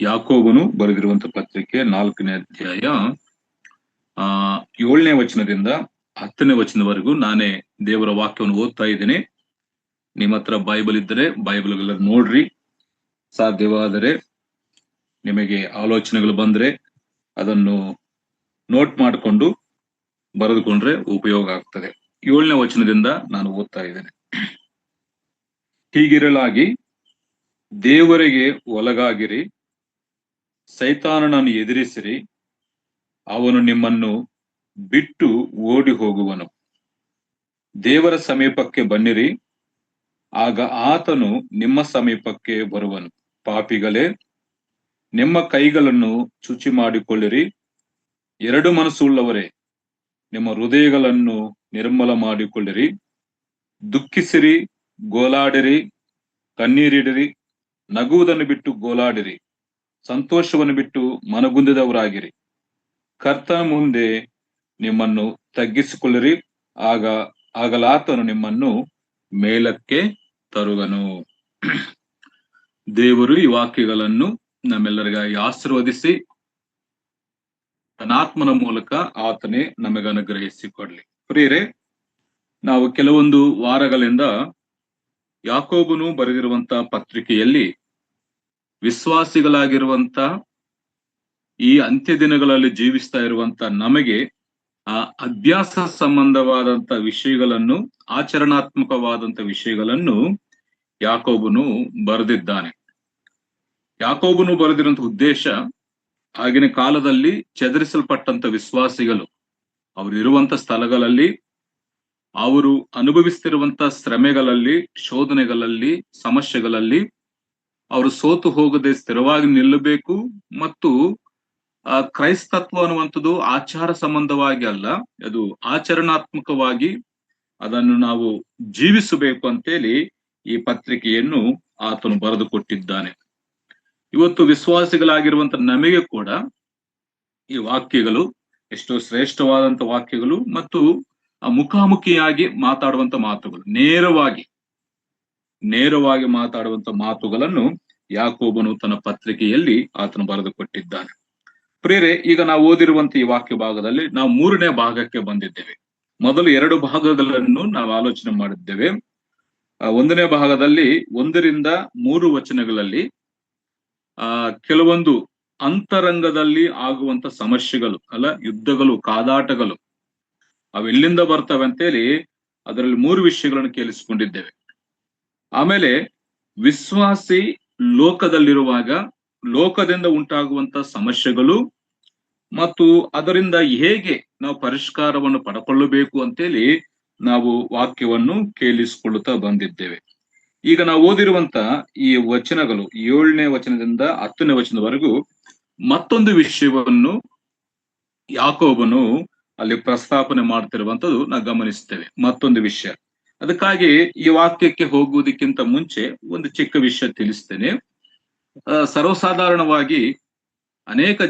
ಯಾಕೋಬನು ಬರೆದಿರುವಂತಹ ಪತ್ರಿಕೆ 4ನೇ ಅಧ್ಯಾಯ 7ನೇ ವಚನದಿಂದ 10ನೇ ವಚನದವರೆಗೂ ನಾನೇ ದೇವರ ವಾಕ್ಯವನ್ನು ಓದ್ತಾ ಇದ್ದೇನೆ. ನಿಮ್ಮ ಹತ್ರ ಬೈಬಲ್ ಇದ್ದರೆ ಬೈಬಲ್ಗಳ ನೋಡ್ರಿ. ಸಾಧ್ಯವಾದರೆ ನಿಮಗೆ ಆಲೋಚನೆಗಳು ಬಂದ್ರೆ ಅದನ್ನು ನೋಟ್ ಮಾಡಿಕೊಂಡು ಬರೆದುಕೊಂಡ್ರೆ ಉಪಯೋಗ ಆಗ್ತದೆ. 7ನೇ ವಚನದಿಂದ ನಾನು ಓದ್ತಾ ಇದ್ದೇನೆ. ಹೀಗಿರಲಾಗಿ ದೇವರಿಗೆ ಒಳಗಾಗಿರಿ, ಸೈತಾನನನ್ನು ಎದುರಿಸಿರಿ, ಅವನು ನಿಮ್ಮನ್ನು ಬಿಟ್ಟು ಓಡಿ ಹೋಗುವನು. ದೇವರ ಸಮೀಪಕ್ಕೆ ಬನ್ನಿರಿ, ಆಗ ಆತನು ನಿಮ್ಮ ಸಮೀಪಕ್ಕೆ ಬರುವನು. ಪಾಪಿಗಳೇ, ನಿಮ್ಮ ಕೈಗಳನ್ನು ಶುಚಿ ಮಾಡಿಕೊಳ್ಳಿರಿ. ಎರಡು ಮನಸ್ಸುಳ್ಳವರೇ, ನಿಮ್ಮ ಹೃದಯಗಳನ್ನು ನಿರ್ಮಲ ಮಾಡಿಕೊಳ್ಳಿರಿ. ದುಃಖಿಸಿರಿ, ಗೋಲಾಡಿರಿ, ಕಣ್ಣೀರಿಡಿರಿ. ನಗುವುದನ್ನು ಬಿಟ್ಟು ಗೋಲಾಡಿರಿ, ಸಂತೋಷವನ್ನು ಬಿಟ್ಟು ಮನಗುಂದಿದವರಾಗಿರಿ. ಕರ್ತನ ಮುಂದೆ ನಿಮ್ಮನ್ನು ತಗ್ಗಿಸಿಕೊಳ್ಳಿರಿ, ಆಗಲಾತನು ನಿಮ್ಮನ್ನು ಮೇಲಕ್ಕೆ ತರುವನು. ದೇವರು ಈ ವಾಕ್ಯಗಳನ್ನು ನಮ್ಮೆಲ್ಲರಿಗಾಗಿ ಆಶೀರ್ವದಿಸಿ ತನ್ನಾತ್ಮನ ಮೂಲಕ ಆತನೇ ನಮಗೆ ಅನುಗ್ರಹಿಸಿಕೊಡ್ಲಿ. ಪ್ರಿಯರೇ, ನಾವು ಕೆಲವೊಂದು ವಾರಗಳಿಂದ ಯಾಕೋಬನು ಬರೆದಿರುವಂತಹ ಪತ್ರಿಕೆಯಲ್ಲಿ ವಿಶ್ವಾಸಿಗಳಾಗಿರುವಂತ ಈ ಅಂತ್ಯ ದಿನಗಳಲ್ಲಿ ಜೀವಿಸ್ತಾ ಇರುವಂತ ನಮಗೆ ಆ ಅಭ್ಯಾಸ ಸಂಬಂಧವಾದಂತ ವಿಷಯಗಳನ್ನು, ಆಚರಣಾತ್ಮಕವಾದಂತ ವಿಷಯಗಳನ್ನು ಯಾಕೋಬನು ಬರೆದಿದ್ದಾನೆ. ಯಾಕೋಬನು ಬರೆದಿರುವಂತ ಉದ್ದೇಶ, ಆಗಿನ ಕಾಲದಲ್ಲಿ ಚದರಿಸಲ್ಪಟ್ಟಂತ ವಿಶ್ವಾಸಿಗಳು ಅವರು ಇರುವಂತ ಸ್ಥಳಗಳಲ್ಲಿ, ಅವರು ಅನುಭವಿಸ್ತಿರುವಂತ ಶ್ರಮೆಗಳಲ್ಲಿ, ಶೋಧನೆಗಳಲ್ಲಿ, ಸಮಸ್ಯೆಗಳಲ್ಲಿ ಅವರು ಸೋತು ಹೋಗದೆ ಸ್ಥಿರವಾಗಿ ನಿಲ್ಲಬೇಕು. ಮತ್ತು ಕ್ರೈಸ್ತತ್ವ ಅನ್ನುವಂಥದ್ದು ಆಚಾರ ಸಂಬಂಧವಾಗಿ ಅಲ್ಲ, ಅದು ಆಚರಣಾತ್ಮಕವಾಗಿ ಅದನ್ನು ನಾವು ಜೀವಿಸಬೇಕು ಅಂತೇಳಿ ಈ ಪತ್ರಿಕೆಯನ್ನು ಆತನು ಬರೆದು ಕೊಟ್ಟಿದ್ದಾನೆ. ಇವತ್ತು ವಿಶ್ವಾಸಿಗಳಾಗಿರುವಂತ ನಮಗೆ ಕೂಡ ಈ ವಾಕ್ಯಗಳು ಎಷ್ಟೋ ಶ್ರೇಷ್ಠವಾದಂತ ವಾಕ್ಯಗಳು ಮತ್ತು ಮುಖಾಮುಖಿಯಾಗಿ ಮಾತಾಡುವಂತ ಮಾತುಗಳು, ನೇರವಾಗಿ ಮಾತಾಡುವಂತ ಮಾತುಗಳನ್ನು ಯಾಕೋಬನು ತನ್ನ ಪತ್ರಿಕೆಯಲ್ಲಿ ಆತನು ಬರೆದು ಕೊಟ್ಟಿದ್ದಾನೆ. ಪ್ರಿಯರೇ, ಈಗ ನಾವು ಓದಿರುವಂತ ಈ ವಾಕ್ಯ ಭಾಗದಲ್ಲಿ ನಾವು 3ನೇ ಭಾಗಕ್ಕೆ ಬಂದಿದ್ದೇವೆ. ಮೊದಲು 2 ಭಾಗಗಳನ್ನು ನಾವು ಆಲೋಚನೆ ಮಾಡಿದ್ದೇವೆ. 1ನೇ ಭಾಗದಲ್ಲಿ 1ರಿಂದ 3 ವಚನಗಳಲ್ಲಿ ಕೆಲವೊಂದು ಅಂತರಂಗದಲ್ಲಿ ಆಗುವಂತ ಸಮಸ್ಯೆಗಳು ಅಲ್ಲ, ಯುದ್ಧಗಳು, ಕಾದಾಟಗಳು ಅವೆಲ್ಲಿಂದ ಬರ್ತವೆ ಅಂತೇಳಿ ಅದರಲ್ಲಿ 3 ವಿಷಯಗಳನ್ನು ಕೇಳಿಸಿಕೊಂಡಿದ್ದೇವೆ. ಆಮೇಲೆ ವಿಶ್ವಾಸಿ ಲೋಕದಲ್ಲಿರುವಾಗ ಲೋಕದಿಂದ ಉಂಟಾಗುವಂತ ಸಮಸ್ಯೆಗಳು ಮತ್ತು ಅದರಿಂದ ಹೇಗೆ ನಾವು ಪರಿಷ್ಕಾರವನ್ನು ಪಡ್ಕೊಳ್ಳಬೇಕು ಅಂತೇಳಿ ನಾವು ವಾಕ್ಯವನ್ನು ಕೇಳಿಸಿಕೊಳ್ಳುತ್ತಾ ಬಂದಿದ್ದೇವೆ. ಈಗ ನಾವು ಓದಿರುವಂತ ಈ ವಚನಗಳು 7ನೇ ವಚನದಿಂದ 10ನೇ ವಚನದವರೆಗೂ ಮತ್ತೊಂದು ವಿಷಯವನ್ನು ಯಾಕೋಬನು ಅಲ್ಲಿ ಪ್ರಸ್ತಾಪನೆ ಮಾಡ್ತಿರುವಂತದ್ದು ನಾವು ಗಮನಿಸ್ತೇವೆ. ಮತ್ತೊಂದು ವಿಷಯ. ಅದಕ್ಕಾಗಿ ಈ ವಾಕ್ಯಕ್ಕೆ ಹೋಗುವುದಕ್ಕಿಂತ ಮುಂಚೆ ಒಂದು ಚಿಕ್ಕ ವಿಷಯ ತಿಳಿಸ್ತೇನೆ. ಸರ್ವಸಾಧಾರಣವಾಗಿ ಅನೇಕ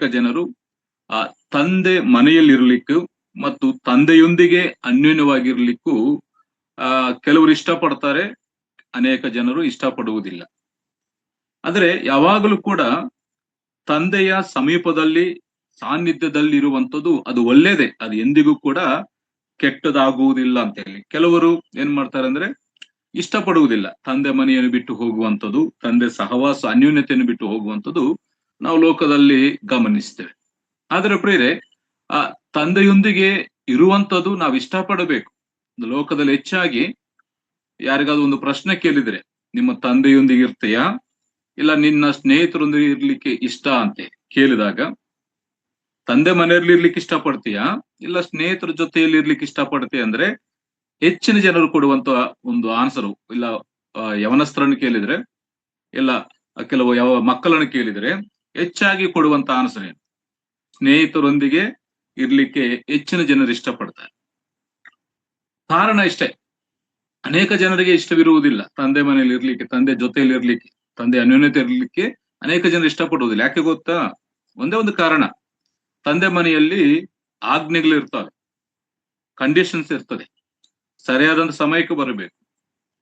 ಜನರು ಆ ತಂದೆ ಮನೆಯಲ್ಲಿರ್ಲಿಕ್ಕೂ ಮತ್ತು ತಂದೆಯೊಂದಿಗೆ ಅನ್ಯೋನ್ಯವಾಗಿರ್ಲಿಕ್ಕೂ ಕೆಲವರು ಇಷ್ಟಪಡ್ತಾರೆ, ಅನೇಕ ಜನರು ಇಷ್ಟಪಡುವುದಿಲ್ಲ. ಆದ್ರೆ ಯಾವಾಗಲೂ ಕೂಡ ತಂದೆಯ ಸಮೀಪದಲ್ಲಿ, ಸಾನ್ನಿಧ್ಯದಲ್ಲಿ ಇರುವಂಥದ್ದು ಅದು ಒಳ್ಳೇದೇ, ಅದು ಎಂದಿಗೂ ಕೂಡ ಕೆಟ್ಟದಾಗುವುದಿಲ್ಲ ಅಂತ ಹೇಳಿ ಕೆಲವರು ಏನ್ ಮಾಡ್ತಾರೆ ಅಂದ್ರೆ ಇಷ್ಟಪಡುವುದಿಲ್ಲ. ತಂದೆ ಮನೆಯನ್ನು ಬಿಟ್ಟು ಹೋಗುವಂಥದ್ದು, ತಂದೆ ಸಹವಾಸ ಅನ್ಯೋನ್ಯತೆಯನ್ನು ಬಿಟ್ಟು ಹೋಗುವಂಥದ್ದು ನಾವು ಲೋಕದಲ್ಲಿ ಗಮನಿಸ್ತೇವೆ. ಆದ್ರೆ ಪ್ರಿಯರೇ, ಆ ತಂದೆಯೊಂದಿಗೆ ಇರುವಂಥದ್ದು ನಾವು ಇಷ್ಟಪಡಬೇಕು. ಲೋಕದಲ್ಲಿ ಹೆಚ್ಚಾಗಿ ಯಾರಿಗಾದ್ರೂ ಒಂದು ಪ್ರಶ್ನೆ ಕೇಳಿದ್ರೆ, ನಿಮ್ಮ ತಂದೆಯೊಂದಿಗೆ ಇರ್ತೀಯಾ ಇಲ್ಲ ನಿನ್ನ ಸ್ನೇಹಿತರೊಂದಿಗೆ ಇರ್ಲಿಕ್ಕೆ ಇಷ್ಟ ಅಂತ ಕೇಳಿದಾಗ, ತಂದೆ ಮನೆಯಲ್ಲಿ ಇರ್ಲಿಕ್ಕೆ ಇಷ್ಟಪಡ್ತೀಯಾ ಇಲ್ಲ ಸ್ನೇಹಿತರ ಜೊತೆಯಲ್ಲಿ ಇರ್ಲಿಕ್ಕೆ ಇಷ್ಟಪಡ್ತೀಯ ಅಂದ್ರೆ ಹೆಚ್ಚಿನ ಜನರು ಕೊಡುವಂತ ಒಂದು ಆನ್ಸರು, ಇಲ್ಲ ಯವನಸ್ಥರನ್ನು ಕೇಳಿದ್ರೆ ಇಲ್ಲ ಕೆಲವು ಮಕ್ಕಳನ್ನು ಕೇಳಿದ್ರೆ ಹೆಚ್ಚಾಗಿ ಕೊಡುವಂತ ಆನ್ಸರ್ ಏನು? ಸ್ನೇಹಿತರೊಂದಿಗೆ ಇರ್ಲಿಕ್ಕೆ ಹೆಚ್ಚಿನ ಜನರು ಇಷ್ಟಪಡ್ತಾರೆ. ಕಾರಣ ಇಷ್ಟೇ, ಅನೇಕ ಜನರಿಗೆ ಇಷ್ಟವಿರುವುದಿಲ್ಲ ತಂದೆ ಮನೆಯಲ್ಲಿ ಇರ್ಲಿಕ್ಕೆ, ತಂದೆ ಜೊತೆಯಲ್ಲಿ ಇರ್ಲಿಕ್ಕೆ, ತಂದೆ ಅನ್ಯೋನ್ಯತೆ ಇರ್ಲಿಕ್ಕೆ ಅನೇಕ ಜನರು ಇಷ್ಟಪಡುವುದಿಲ್ಲ. ಯಾಕೆ ಗೊತ್ತಾ? ಒಂದೇ ಒಂದು ಕಾರಣ, ತಂದೆ ಮನೆಯಲ್ಲಿ ಆಜ್ಞೆಗಳು ಇರ್ತವೆ, ಕಂಡೀಷನ್ಸ್ ಇರ್ತದೆ. ಸರಿಯಾದಂತ ಸಮಯಕ್ಕೆ ಬರಬೇಕು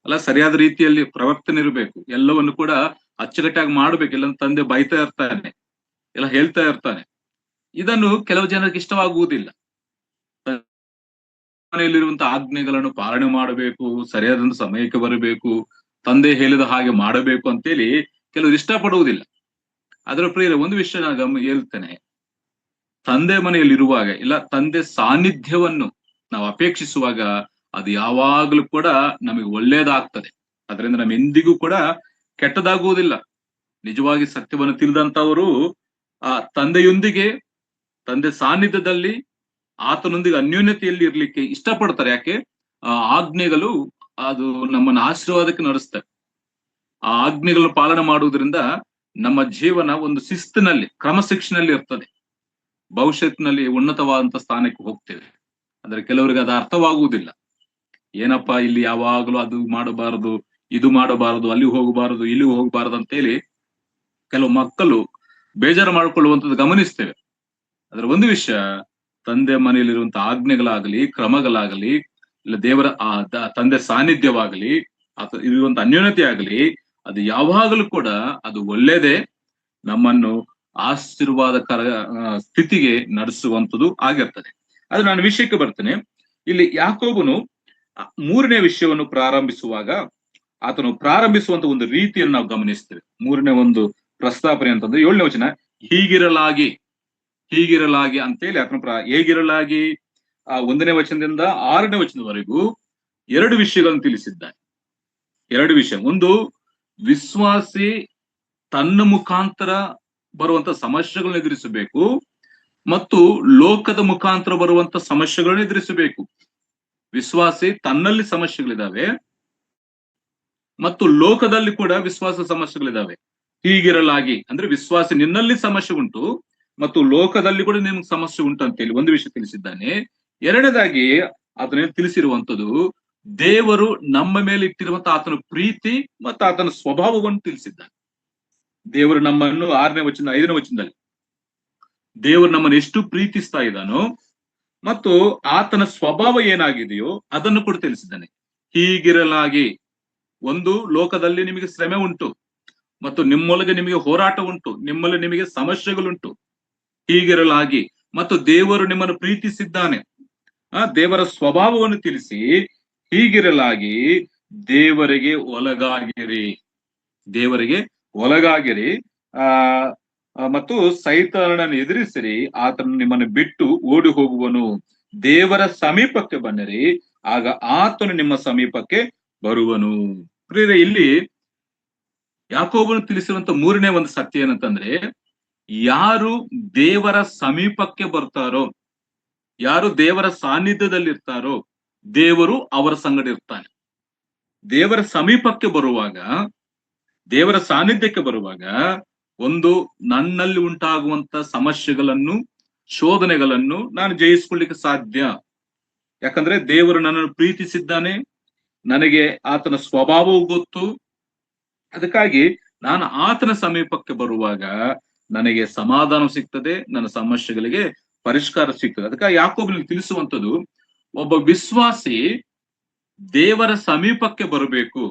ಅಲ್ಲ, ಸರಿಯಾದ ರೀತಿಯಲ್ಲಿ ಪ್ರವರ್ತನೆ ಇರಬೇಕು, ಎಲ್ಲವನ್ನು ಕೂಡ ಅಚ್ಚುಕಟ್ಟಾಗಿ ಮಾಡ್ಬೇಕು, ಇಲ್ಲ ತಂದೆ ಬೈತಾ ಇರ್ತಾನೆ, ಎಲ್ಲ ಹೇಳ್ತಾ ಇರ್ತಾನೆ. ಇದನ್ನು ಕೆಲವು ಜನರಿಗೆ ಇಷ್ಟವಾಗುವುದಿಲ್ಲ. ಮನೆಯಲ್ಲಿರುವಂತಹ ಆಜ್ಞೆಗಳನ್ನು ಪಾಲನೆ ಮಾಡಬೇಕು, ಸರಿಯಾದಂತ ಸಮಯಕ್ಕೆ ಬರಬೇಕು, ತಂದೆ ಹೇಳಿದ ಹಾಗೆ ಮಾಡಬೇಕು ಅಂತೇಳಿ ಕೆಲವರು ಇಷ್ಟಪಡುವುದಿಲ್ಲ. ಅದರ ಪ್ರಿಯರೇ, ಒಂದು ವಿಷಯ ನಾನು ಹೇಳ್ತೇನೆ. ತಂದೆ ಮನೆಯಲ್ಲಿರುವಾಗ ಇಲ್ಲ ತಂದೆ ಸಾನ್ನಿಧ್ಯವನ್ನು ನಾವು ಅಪೇಕ್ಷಿಸುವಾಗ ಅದು ಯಾವಾಗಲೂ ಕೂಡ ನಮಗೆ ಒಳ್ಳೇದಾಗ್ತದೆ. ಅದರಿಂದ ನಮ್ಮ ಎಂದಿಗೂ ಕೂಡ ಕೆಟ್ಟದಾಗುವುದಿಲ್ಲ. ನಿಜವಾಗಿ ಸತ್ಯವನ್ನು ತಿಳಿದಂತವರು ಆ ತಂದೆಯೊಂದಿಗೆ, ತಂದೆ ಸಾನ್ನಿಧ್ಯದಲ್ಲಿ ಆತನೊಂದಿಗೆ ಅನ್ಯೋನ್ಯತೆಯಲ್ಲಿ ಇರ್ಲಿಕ್ಕೆ ಇಷ್ಟಪಡ್ತಾರೆ. ಯಾಕೆ? ಆ ಆಜ್ಞೆಗಳು ಅದು ನಮ್ಮನ್ನ ಆಶೀರ್ವಾದಕ್ಕೆ ನಡೆಸ್ತವೆ. ಆ ಆಜ್ಞೆಗಳನ್ನು ಪಾಲನೆ ಮಾಡುವುದರಿಂದ ನಮ್ಮ ಜೀವನ ಒಂದು ಶಿಸ್ತಿನಲ್ಲಿ, ಕ್ರಮಶಿಕ್ಷಣಲ್ಲಿ ಇರ್ತದೆ. ಭವಿಷ್ಯತ್ತಿನಲ್ಲಿ ಉನ್ನತವಾದಂತ ಸ್ಥಾನಕ್ಕೆ ಹೋಗ್ತೇವೆ. ಅಂದ್ರೆ ಕೆಲವರಿಗೆ ಅದು ಅರ್ಥವಾಗುವುದಿಲ್ಲ. ಏನಪ್ಪಾ ಇಲ್ಲಿ ಯಾವಾಗಲೂ ಅದು ಮಾಡಬಾರದು, ಇದು ಮಾಡಬಾರದು, ಅಲ್ಲಿ ಹೋಗಬಾರದು, ಇಲ್ಲಿ ಹೋಗಬಾರದು ಅಂತೇಳಿ ಕೆಲವು ಮಕ್ಕಳು ಬೇಜಾರು ಮಾಡಿಕೊಳ್ಳುವಂಥದ್ದು ಗಮನಿಸ್ತೇವೆ. ಅದರ ಒಂದು ವಿಷಯ, ತಂದೆ ಮನೆಯಲ್ಲಿರುವಂತಹ ಆಜ್ಞೆಗಳಾಗಲಿ, ಕ್ರಮಗಳಾಗಲಿ, ಇಲ್ಲ ದೇವರ ತಂದೆ ಸಾನ್ನಿಧ್ಯವಾಗಲಿ, ಇರುವಂತ ಅನ್ಯೋನ್ಯತೆ ಆಗಲಿ, ಅದು ಯಾವಾಗಲೂ ಕೂಡ ಅದು ಒಳ್ಳೇದೇ, ನಮ್ಮನ್ನು ಆಶೀರ್ವಾದಕರ ಸ್ಥಿತಿಗೆ ನಡೆಸುವಂಥದ್ದು ಆಗಿರ್ತದೆ. ಅದು ನಾನು ವಿಷಯಕ್ಕೆ ಬರ್ತೇನೆ. ಇಲ್ಲಿ ಯಾಕೋಬನು 3ನೇ ವಿಷಯವನ್ನು ಪ್ರಾರಂಭಿಸುವಾಗ ಆತನು ಪ್ರಾರಂಭಿಸುವಂತ ಒಂದು ರೀತಿಯನ್ನು ನಾವು ಗಮನಿಸ್ತೇವೆ. 3ನೇ ಒಂದು ಪ್ರಸ್ತಾಪನೆ ಅಂತಂದ್ರೆ 7ನೇ ವಚನ, ಹೀಗಿರಲಾಗಿ ಹೀಗಿರಲಾಗಿ ಅಂತೇಳಿ ಆತನು ಹೇಗಿರಲಾಗಿ 1ನೇ ವಚನದಿಂದ 6ನೇ ವಚನದವರೆಗೂ 2 ವಿಷಯಗಳನ್ನು ತಿಳಿಸಿದ್ದಾನೆ. 2 ವಿಷಯ. ಒಂದು, ವಿಶ್ವಾಸಿ ತನ್ನ ಮುಖಾಂತರ ಬರುವಂತ ಸಮಸ್ಯೆಗಳನ್ನು ಎದುರಿಸಬೇಕು ಮತ್ತು ಲೋಕದ ಮುಖಾಂತರ ಬರುವಂತ ಸಮಸ್ಯೆಗಳನ್ನು ಎದುರಿಸಬೇಕು. ವಿಶ್ವಾಸಿ ತನ್ನಲ್ಲಿ ಸಮಸ್ಯೆಗಳಿದಾವೆ ಮತ್ತು ಲೋಕದಲ್ಲಿ ಕೂಡ ವಿಶ್ವಾಸ ಸಮಸ್ಯೆಗಳಿದಾವೆ. ಹೀಗಿರಲಾಗಿ ಅಂದ್ರೆ ವಿಶ್ವಾಸಿ ನಿನ್ನಲ್ಲಿ ಸಮಸ್ಯೆ ಉಂಟು ಮತ್ತು ಲೋಕದಲ್ಲಿ ಕೂಡ ನಿಮ್ಗೆ ಸಮಸ್ಯೆ ಉಂಟು ಅಂತೇಳಿ ಒಂದು ವಿಷಯ ತಿಳಿಸಿದ್ದಾನೆ. 2ನೇದಾಗಿ ಆತನ ತಿಳಿಸಿರುವಂತದ್ದು, ದೇವರು ನಮ್ಮ ಮೇಲೆ ಇಟ್ಟಿರುವಂತಹ ಆತನ ಪ್ರೀತಿ ಮತ್ತು ಆತನ ಸ್ವಭಾವವನ್ನು ತಿಳಿಸಿದ್ದಾನೆ. ದೇವರು ನಮ್ಮನ್ನು 6ನೇ ವಚನ 5ನೇ ವಚನದಲ್ಲಿ ದೇವರು ನಮ್ಮನ್ನು ಎಷ್ಟು ಪ್ರೀತಿಸ್ತಾ ಇದ್ದಾನೋ ಮತ್ತು ಆತನ ಸ್ವಭಾವ ಏನಾಗಿದೆಯೋ ಅದನ್ನು ಕೂಡ ತಿಳಿಸಿದ್ದಾನೆ. ಹೀಗಿರಲಾಗಿ, ಒಂದು, ಲೋಕದಲ್ಲಿ ನಿಮಗೆ ಶ್ರಮೆ ಉಂಟು ಮತ್ತು ನಿಮ್ಮೊಳಗೆ ನಿಮಗೆ ಹೋರಾಟ ಉಂಟು, ನಿಮ್ಮಲ್ಲಿ ನಿಮಗೆ ಸಮಸ್ಯೆಗಳುಂಟು. ಹೀಗಿರಲಾಗಿ ಮತ್ತು ದೇವರು ನಿಮ್ಮನ್ನು ಪ್ರೀತಿಸಿದ್ದಾನೆ. ದೇವರ ಸ್ವಭಾವವನ್ನು ತಿಳಿಸಿ, ಹೀಗಿರಲಾಗಿ ದೇವರಿಗೆ ಒಳಗಾಗಿರಿ, ದೇವರಿಗೆ ಒಳಗಾಗಿರಿ ಮತ್ತು ಸೈತಾನನನ್ನು ಎದುರಿಸಿರಿ, ಆತನು ನಿಮ್ಮನ್ನು ಬಿಟ್ಟು ಓಡಿ ಹೋಗುವನು. ದೇವರ ಸಮೀಪಕ್ಕೆ ಬನ್ನಿರಿ, ಆಗ ಆತನು ನಿಮ್ಮ ಸಮೀಪಕ್ಕೆ ಬರುವನು. ಪ್ರಿಯರೇ, ಇಲ್ಲಿ ಯಾಕೋಬನು ತಿಳಿಸಿರುವಂತ 3ನೇ ಒಂದು ಸತ್ಯ ಏನಂತಂದ್ರೆ, ಯಾರು ದೇವರ ಸಮೀಪಕ್ಕೆ ಬರ್ತಾರೋ, ಯಾರು ದೇವರ ಸಾನ್ನಿಧ್ಯದಲ್ಲಿರ್ತಾರೋ, ದೇವರು ಅವರ ಸಂಗಡ ಇರ್ತಾನೆ. ದೇವರ ಸಮೀಪಕ್ಕೆ ಬರುವಾಗ, ದೇವರ ಸಾನ್ನಿಧ್ಯಕ್ಕೆ ಬರುವಾಗ, ಒಂದು, ನನ್ನಲ್ಲಿ ಉಂಟಾಗುವಂತ ಸಮಸ್ಯೆಗಳನ್ನು, ಶೋಧನೆಗಳನ್ನು ನಾನು ಜಯಿಸ್ಕೊಳ್ಳಿಕ್ಕೆ ಸಾಧ್ಯ. ಯಾಕಂದ್ರೆ ದೇವರು ನನ್ನನ್ನು ಪ್ರೀತಿಸಿದ್ದಾನೆ, ನನಗೆ ಆತನ ಸ್ವಭಾವವು ಗೊತ್ತು. ಅದಕ್ಕಾಗಿ ನಾನು ಆತನ ಸಮೀಪಕ್ಕೆ ಬರುವಾಗ ನನಗೆ ಸಮಾಧಾನ ಸಿಗ್ತದೆ, ನನ್ನ ಸಮಸ್ಯೆಗಳಿಗೆ ಪರಿಷ್ಕಾರ ಸಿಗ್ತದೆ. ಅದಕ್ಕಾಗಿ ಯಾಕೋಬನಲ್ಲಿ ತಿಳಿಸುವಂಥದ್ದು, ಒಬ್ಬ ವಿಶ್ವಾಸಿ ದೇವರ ಸಮೀಪಕ್ಕೆ ಬರಬೇಕು.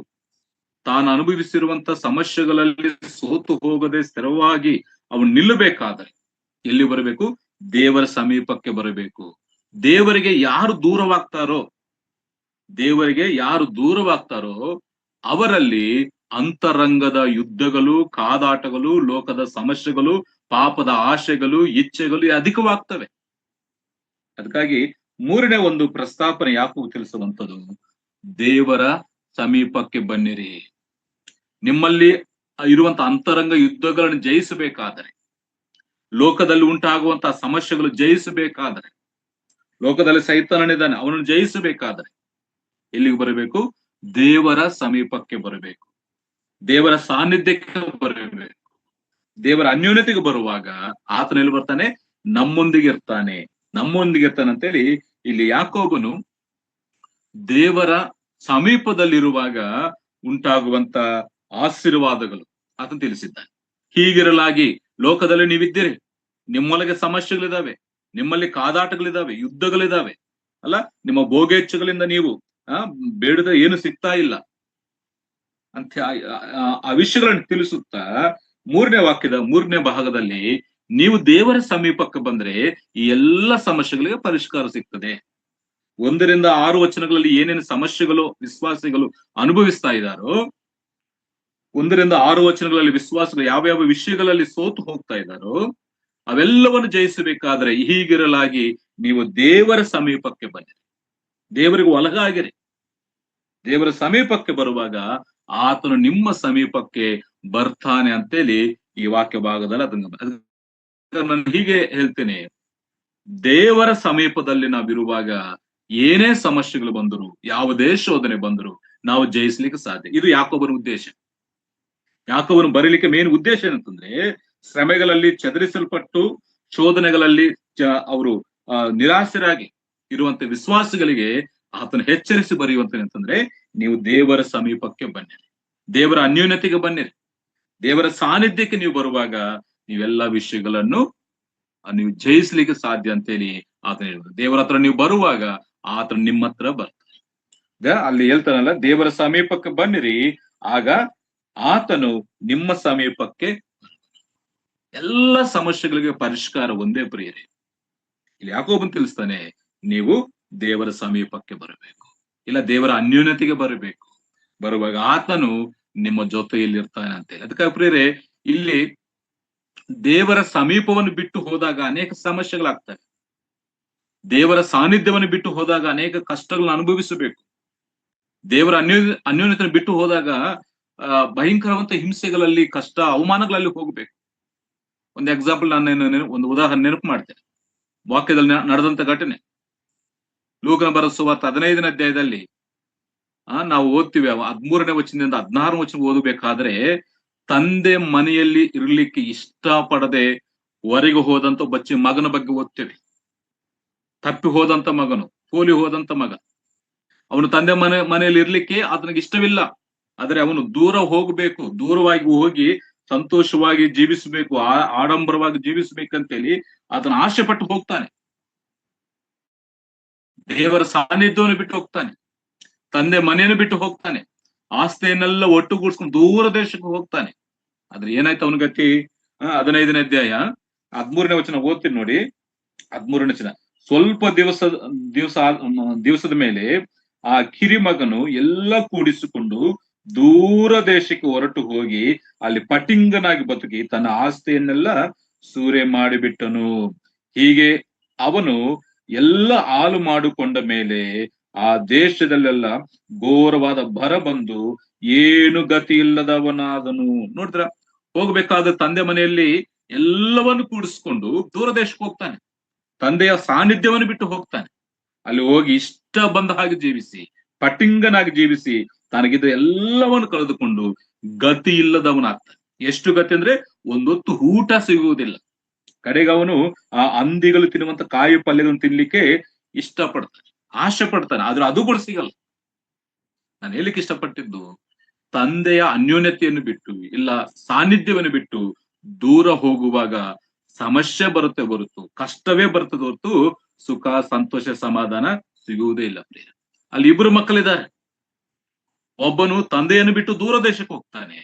ತಾನು ಅನುಭವಿಸಿರುವಂತ ಸಮಸ್ಯೆಗಳಲ್ಲಿ ಸೋತು ಹೋಗದೆ ಸ್ಥಿರವಾಗಿ ಅವನು ನಿಲ್ಲಬೇಕಾದರೆ ಎಲ್ಲಿ ಬರಬೇಕು? ದೇವರ ಸಮೀಪಕ್ಕೆ ಬರಬೇಕು. ದೇವರಿಗೆ ಯಾರು ದೂರವಾಗ್ತಾರೋ ಅವರಲ್ಲಿ ಅಂತರಂಗದ ಯುದ್ಧಗಳು, ಕಾದಾಟಗಳು, ಲೋಕದ ಸಮಸ್ಯೆಗಳು, ಪಾಪದ ಆಶೆಗಳು, ಇಚ್ಛೆಗಳು ಅಧಿಕವಾಗ್ತವೆ. ಅದಕ್ಕಾಗಿ 3ನೇ ಒಂದು ಪ್ರಸ್ತಾಪನೆ ಯಾಕೋ ತಿಳಿಸುವಂಥದ್ದು, ದೇವರ ಸಮೀಪಕ್ಕೆ ಬನ್ನಿರಿ. ನಿಮ್ಮಲ್ಲಿ ಇರುವಂತ ಅಂತರಂಗ ಯುದ್ಧಗಳನ್ನು ಜಯಿಸಬೇಕಾದರೆ, ಲೋಕದಲ್ಲಿ ಉಂಟಾಗುವಂತಹ ಸಮಸ್ಯೆಗಳು ಜಯಿಸಬೇಕಾದರೆ, ಲೋಕದಲ್ಲಿ ಸೈತಾನನಿದ್ದಾನೆ, ಅವನನ್ನು ಜಯಿಸಬೇಕಾದರೆ ಎಲ್ಲಿಗೆ ಬರಬೇಕು? ದೇವರ ಸಮೀಪಕ್ಕೆ ಬರಬೇಕು, ದೇವರ ಸಾನ್ನಿಧ್ಯಕ್ಕೆ ಬರಬೇಕು. ದೇವರ ಅನ್ಯೋನ್ಯತೆಗೆ ಬರುವಾಗ ಆತನ ಎಲ್ಲಿ ಬರ್ತಾನೆ? ನಮ್ಮೊಂದಿಗೆ ಇರ್ತಾನೆ ಅಂತೇಳಿ ಇಲ್ಲಿ ಯಾಕೋಬನು ದೇವರ ಸಮೀಪದಲ್ಲಿರುವಾಗ ಉಂಟಾಗುವಂತ ಆಶೀರ್ವಾದಗಳು ಆತನು ತಿಳಿಸಿದ್ದಾನೆ. ಹೀಗಿರಲಾಗಿ, ಲೋಕದಲ್ಲಿ ನೀವಿದ್ದೀರಿ, ನಿಮ್ಮೊಳಗೆ ಸಮಸ್ಯೆಗಳಿದಾವೆ, ನಿಮ್ಮಲ್ಲಿ ಕಾದಾಟಗಳಿದಾವೆ, ಯುದ್ಧಗಳಿದಾವೆ ಅಲ್ಲ, ನಿಮ್ಮ ಭೋಗೇಚ್ಛೆಗಳಿಂದ ನೀವು ಬೇಡದ ಏನು ಸಿಗ್ತಾ ಇಲ್ಲ. ಅಂತ ಆ ವಿಷಯಗಳನ್ನು ತಿಳಿಸುತ್ತಾ ಮೂರನೇ ಭಾಗದಲ್ಲಿ ನೀವು ದೇವರ ಸಮೀಪಕ್ಕೆ ಬಂದ್ರೆ ಈ ಎಲ್ಲ ಸಮಸ್ಯೆಗಳಿಗೆ ಪರಿಷ್ಕಾರ ಸಿಗ್ತದೆ. 1ರಿಂದ 6 ವಚನಗಳಲ್ಲಿ ಏನೇನು ಸಮಸ್ಯೆಗಳು ವಿಶ್ವಾಸಿಗಳು ಅನುಭವಿಸ್ತಾ ಇದ್ದಾರೋ, 1ರಿಂದ 6 ವಚನಗಳಲ್ಲಿ ವಿಶ್ವಾಸಿಗಳು ಯಾವ ಯಾವ ವಿಷಯಗಳಲ್ಲಿ ಸೋತು ಹೋಗ್ತಾ ಇದ್ದಾರೋ ಅವೆಲ್ಲವನ್ನು ಜಯಿಸಬೇಕಾದ್ರೆ ಹೀಗಿರಲಾಗಿ ನೀವು ದೇವರ ಸಮೀಪಕ್ಕೆ ಬನ್ನಿರಿ, ದೇವರಿಗೆ ಒಳಗಾಗಿರಿ. ದೇವರ ಸಮೀಪಕ್ಕೆ ಬರುವಾಗ ಆತನು ನಿಮ್ಮ ಸಮೀಪಕ್ಕೆ ಬರ್ತಾನೆ ಅಂತೇಳಿ ಈ ವಾಕ್ಯ ಭಾಗದಲ್ಲಿ ಅದನ್ನ ನಾನು ಹೀಗೆ ಹೇಳ್ತೇನೆ, ದೇವರ ಸಮೀಪದಲ್ಲಿ ನಾವಿರುವಾಗ ಏನೇ ಸಮಸ್ಯೆಗಳು ಬಂದರು, ಯಾವುದೇ ಶೋಧನೆ ಬಂದರು ನಾವು ಜಯಿಸ್ಲಿಕ್ಕೆ ಸಾಧ್ಯ. ಇದು ಯಾಕೋಬನ ಉದ್ದೇಶ. ಯಾಕೋಬನು ಬರೀಲಿಕ್ಕೆ ಮೇನ್ ಉದ್ದೇಶ ಏನಂತಂದ್ರೆ, ಶ್ರಮೆಗಳಲ್ಲಿ ಚದರಿಸಲ್ಪಟ್ಟು ಶೋಧನೆಗಳಲ್ಲಿ ಅವರು ನಿರಾಶರಾಗಿ ಇರುವಂತ ವಿಶ್ವಾಸಿಗಳಿಗೆ ಆತನ ಎಚ್ಚರಿಸಿ ಬರೆಯುವಂತಂದ್ರೆ, ನೀವು ದೇವರ ಸಮೀಪಕ್ಕೆ ಬನ್ನಿರಿ, ದೇವರ ಅನ್ಯೋನ್ಯತೆಗೆ ಬನ್ನಿರಿ, ದೇವರ ಸಾನ್ನಿಧ್ಯಕ್ಕೆ ನೀವು ಬರುವಾಗ ನೀವೆಲ್ಲ ವಿಷಯಗಳನ್ನು ನೀವು ಜಯಿಸ್ಲಿಕ್ಕೆ ಸಾಧ್ಯ ಅಂತೇಳಿ ಆತನ ಹೇಳಿದ್ರು. ದೇವರ ಹತ್ರ ನೀವು ಬರುವಾಗ ಆತನ ನಿಮ್ಮ ಹತ್ರ ಬರ್ತಾರೆ. ಅಲ್ಲಿ ಹೇಳ್ತಾನಲ್ಲ, ದೇವರ ಸಮೀಪಕ್ಕೆ ಬನ್ನಿರಿ, ಆಗ ಆತನು ನಿಮ್ಮ ಸಮೀಪಕ್ಕೆ. ಎಲ್ಲ ಸಮಸ್ಯೆಗಳಿಗೆ ಪರಿಷ್ಕಾರ ಒಂದೇ ಪ್ರಿಯರೇ. ಇಲ್ಲಿ ಯಾಕೋಬನು ತಿಳಿಸ್ತಾನೆ, ನೀವು ದೇವರ ಸಮೀಪಕ್ಕೆ ಬರಬೇಕು, ಇಲ್ಲ ದೇವರ ಅನ್ಯೋನ್ಯತೆಗೆ ಬರಬೇಕು. ಬರುವಾಗ ಆತನು ನಿಮ್ಮ ಜೊತೆಯಲ್ಲಿ ಇರ್ತಾನೆ ಅಂತೇಳಿ. ಅದಕ್ಕಾಗಿ ಪ್ರಿಯರೇ, ಇಲ್ಲಿ ದೇವರ ಸಮೀಪವನ್ನು ಬಿಟ್ಟು ಹೋದಾಗ ಅನೇಕ ಸಮಸ್ಯೆಗಳಾಗ್ತವೆ. ದೇವರ ಸಾನ್ನಿಧ್ಯವನ್ನು ಬಿಟ್ಟು ಹೋದಾಗ ಅನೇಕ ಕಷ್ಟಗಳನ್ನು ಅನುಭವಿಸಬೇಕು. ದೇವರ ಅನ್ಯೋನ್ಯತೆಯನ್ನು ಬಿಟ್ಟು ಹೋದಾಗ ಭಯಂಕರವಂತ ಹಿಂಸೆಗಳಲ್ಲಿ, ಕಷ್ಟ ಅವಮಾನಗಳಲ್ಲಿ ಹೋಗ್ಬೇಕು. ಒಂದು ಎಕ್ಸಾಂಪಲ್ ಒಂದು ಉದಾಹರಣೆ ನೆನಪು ಮಾಡ್ತೇನೆ. ವಾಕ್ಯದಲ್ಲಿ ನಡೆದಂತ ಘಟನೆ ಲೂಕನ ಬರೆದ ಸುವಾರ್ತೆ 15ನೇ ಅಧ್ಯಾಯದಲ್ಲಿ ನಾವು ಓದ್ತೀವಿ. 13ನೇ ವಚನದಿಂದ 16ನೇ ವಚನ ಓದಬೇಕಾದ್ರೆ, ತಂದೆ ಮನೆಯಲ್ಲಿ ಇರ್ಲಿಕ್ಕೆ ಇಷ್ಟ ಪಡದೆ ಹೊರಗೆ ಹೋದಂತ ಒಬ್ಬ ಮಗನ ಬಗ್ಗೆ ಓದ್ತೇವೆ. ತಪ್ಪಿ ಹೋದಂತ ಮಗನು, ಪೋಲಿ ಹೋದಂತ ಮಗ. ಅವನು ತಂದೆ ಮನೆಯಲ್ಲಿ ಇರ್ಲಿಕ್ಕೆ ಆತನಿಗೆ ಇಷ್ಟವಿಲ್ಲ, ಆದ್ರೆ ಅವನು ದೂರ ಹೋಗ್ಬೇಕು, ದೂರವಾಗಿ ಹೋಗಿ ಸಂತೋಷವಾಗಿ ಜೀವಿಸಬೇಕು, ಆಡಂಬರವಾಗಿ ಜೀವಿಸಬೇಕಂತೇಳಿ ಆತನ ಆಸೆ ಪಟ್ಟು ಹೋಗ್ತಾನೆ. ದೇವರ ಸಾನ್ನಿಧ್ಯವನ್ನು ಬಿಟ್ಟು ಹೋಗ್ತಾನೆ, ತಂದೆ ಮನೆಯನ್ನು ಬಿಟ್ಟು ಹೋಗ್ತಾನೆ, ಆಸ್ತಿಯನ್ನೆಲ್ಲ ಒಟ್ಟುಗೂಡಿಸ್ಕೊಂಡು ದೂರ ದೇಶಕ್ಕೆ ಹೋಗ್ತಾನೆ. ಆದ್ರೆ ಏನಾಯ್ತು ಅವನ ಗತಿ? 15ನೇ ಅಧ್ಯಾಯ 13ನೇ ವಚನ ಓದ್ತೀನಿ ನೋಡಿ. 13ನೇ ವಚನ, ಸ್ವಲ್ಪ ದಿವಸದ ಮೇಲೆ ಆ ಕಿರಿಮಗನು ಎಲ್ಲ ಕೂಡಿಸಿಕೊಂಡು ದೂರ ದೇಶಕ್ಕೆ ಹೊರಟು ಹೋಗಿ ಅಲ್ಲಿ ಪಟಿಂಗನಾಗಿ ಬದುಕಿ ತನ್ನ ಆಸ್ತಿಯನ್ನೆಲ್ಲ ಸೂರೆ ಮಾಡಿಬಿಟ್ಟನು. ಹೀಗೆ ಅವನು ಎಲ್ಲ ಹಾಳು ಮಾಡಿಕೊಂಡ ಮೇಲೆ ಆ ದೇಶದಲ್ಲೆಲ್ಲ ಘೋರವಾದ ಬರ ಬಂದು ಏನು ಗತಿ ಇಲ್ಲದವನಾದನು. ನೋಡಿದ್ರ, ಹೋಗ್ಬೇಕಾದ ತಂದೆ ಮನೆಯಲ್ಲಿ ಎಲ್ಲವನ್ನು ಕೂಡಿಸ್ಕೊಂಡು ದೂರ ದೇಶಕ್ಕೆ ಹೋಗ್ತಾನೆ, ತಂದೆಯ ಸಾನ್ನಿಧ್ಯವನ್ನು ಬಿಟ್ಟು ಹೋಗ್ತಾನೆ. ಅಲ್ಲಿ ಹೋಗಿ ಇಷ್ಟ ಬಂದ ಹಾಗೆ ಜೀವಿಸಿ, ಪಟಿಂಗನಾಗಿ ಜೀವಿಸಿ ತನಗಿದ್ದ ಎಲ್ಲವನ್ನು ಕಳೆದುಕೊಂಡು ಗತಿ ಇಲ್ಲದವನಾಗ್ತಾನೆ. ಎಷ್ಟು ಗತಿ ಅಂದ್ರೆ, ಒಂದೊತ್ತು ಊಟ ಸಿಗುವುದಿಲ್ಲ. ಕಡೆಗೆ ಅವನು ಆ ಹಂದಿಗಳು ತಿನ್ನುವಂತ ಕಾಯಿ ಪಲ್ಯಗಳನ್ನು ತಿನ್ಲಿಕ್ಕೆ ಇಷ್ಟಪಡ್ತಾನೆ, ಆಸೆ ಪಡ್ತಾನೆ, ಆದ್ರೆ ಅದು ಕೂಡ ಸಿಗಲ್ಲ. ನಾನು ಹೇಳಿಕ್ಕೆ ಇಷ್ಟಪಟ್ಟಿದ್ದು, ತಂದೆಯ ಅನ್ಯೋನ್ಯತೆಯನ್ನು ಬಿಟ್ಟು, ಇಲ್ಲ ಸಾನ್ನಿಧ್ಯವನ್ನು ಬಿಟ್ಟು ದೂರ ಹೋಗುವಾಗ ಸಮಸ್ಯೆ ಬರುತ್ತೆ ಹೊರತು, ಕಷ್ಟವೇ ಬರ್ತದೆ ಹೊರತು ಸುಖ, ಸಂತೋಷ, ಸಮಾಧಾನ ಸಿಗುವುದೇ ಇಲ್ಲ. ಅಲ್ಲಿ 2 ಮಕ್ಕಳಿದ್ದಾರೆ. ಒಬ್ಬನು ತಂದೆಯನ್ನು ಬಿಟ್ಟು ದೂರ ದೇಶಕ್ಕೆ ಹೋಗ್ತಾನೆ,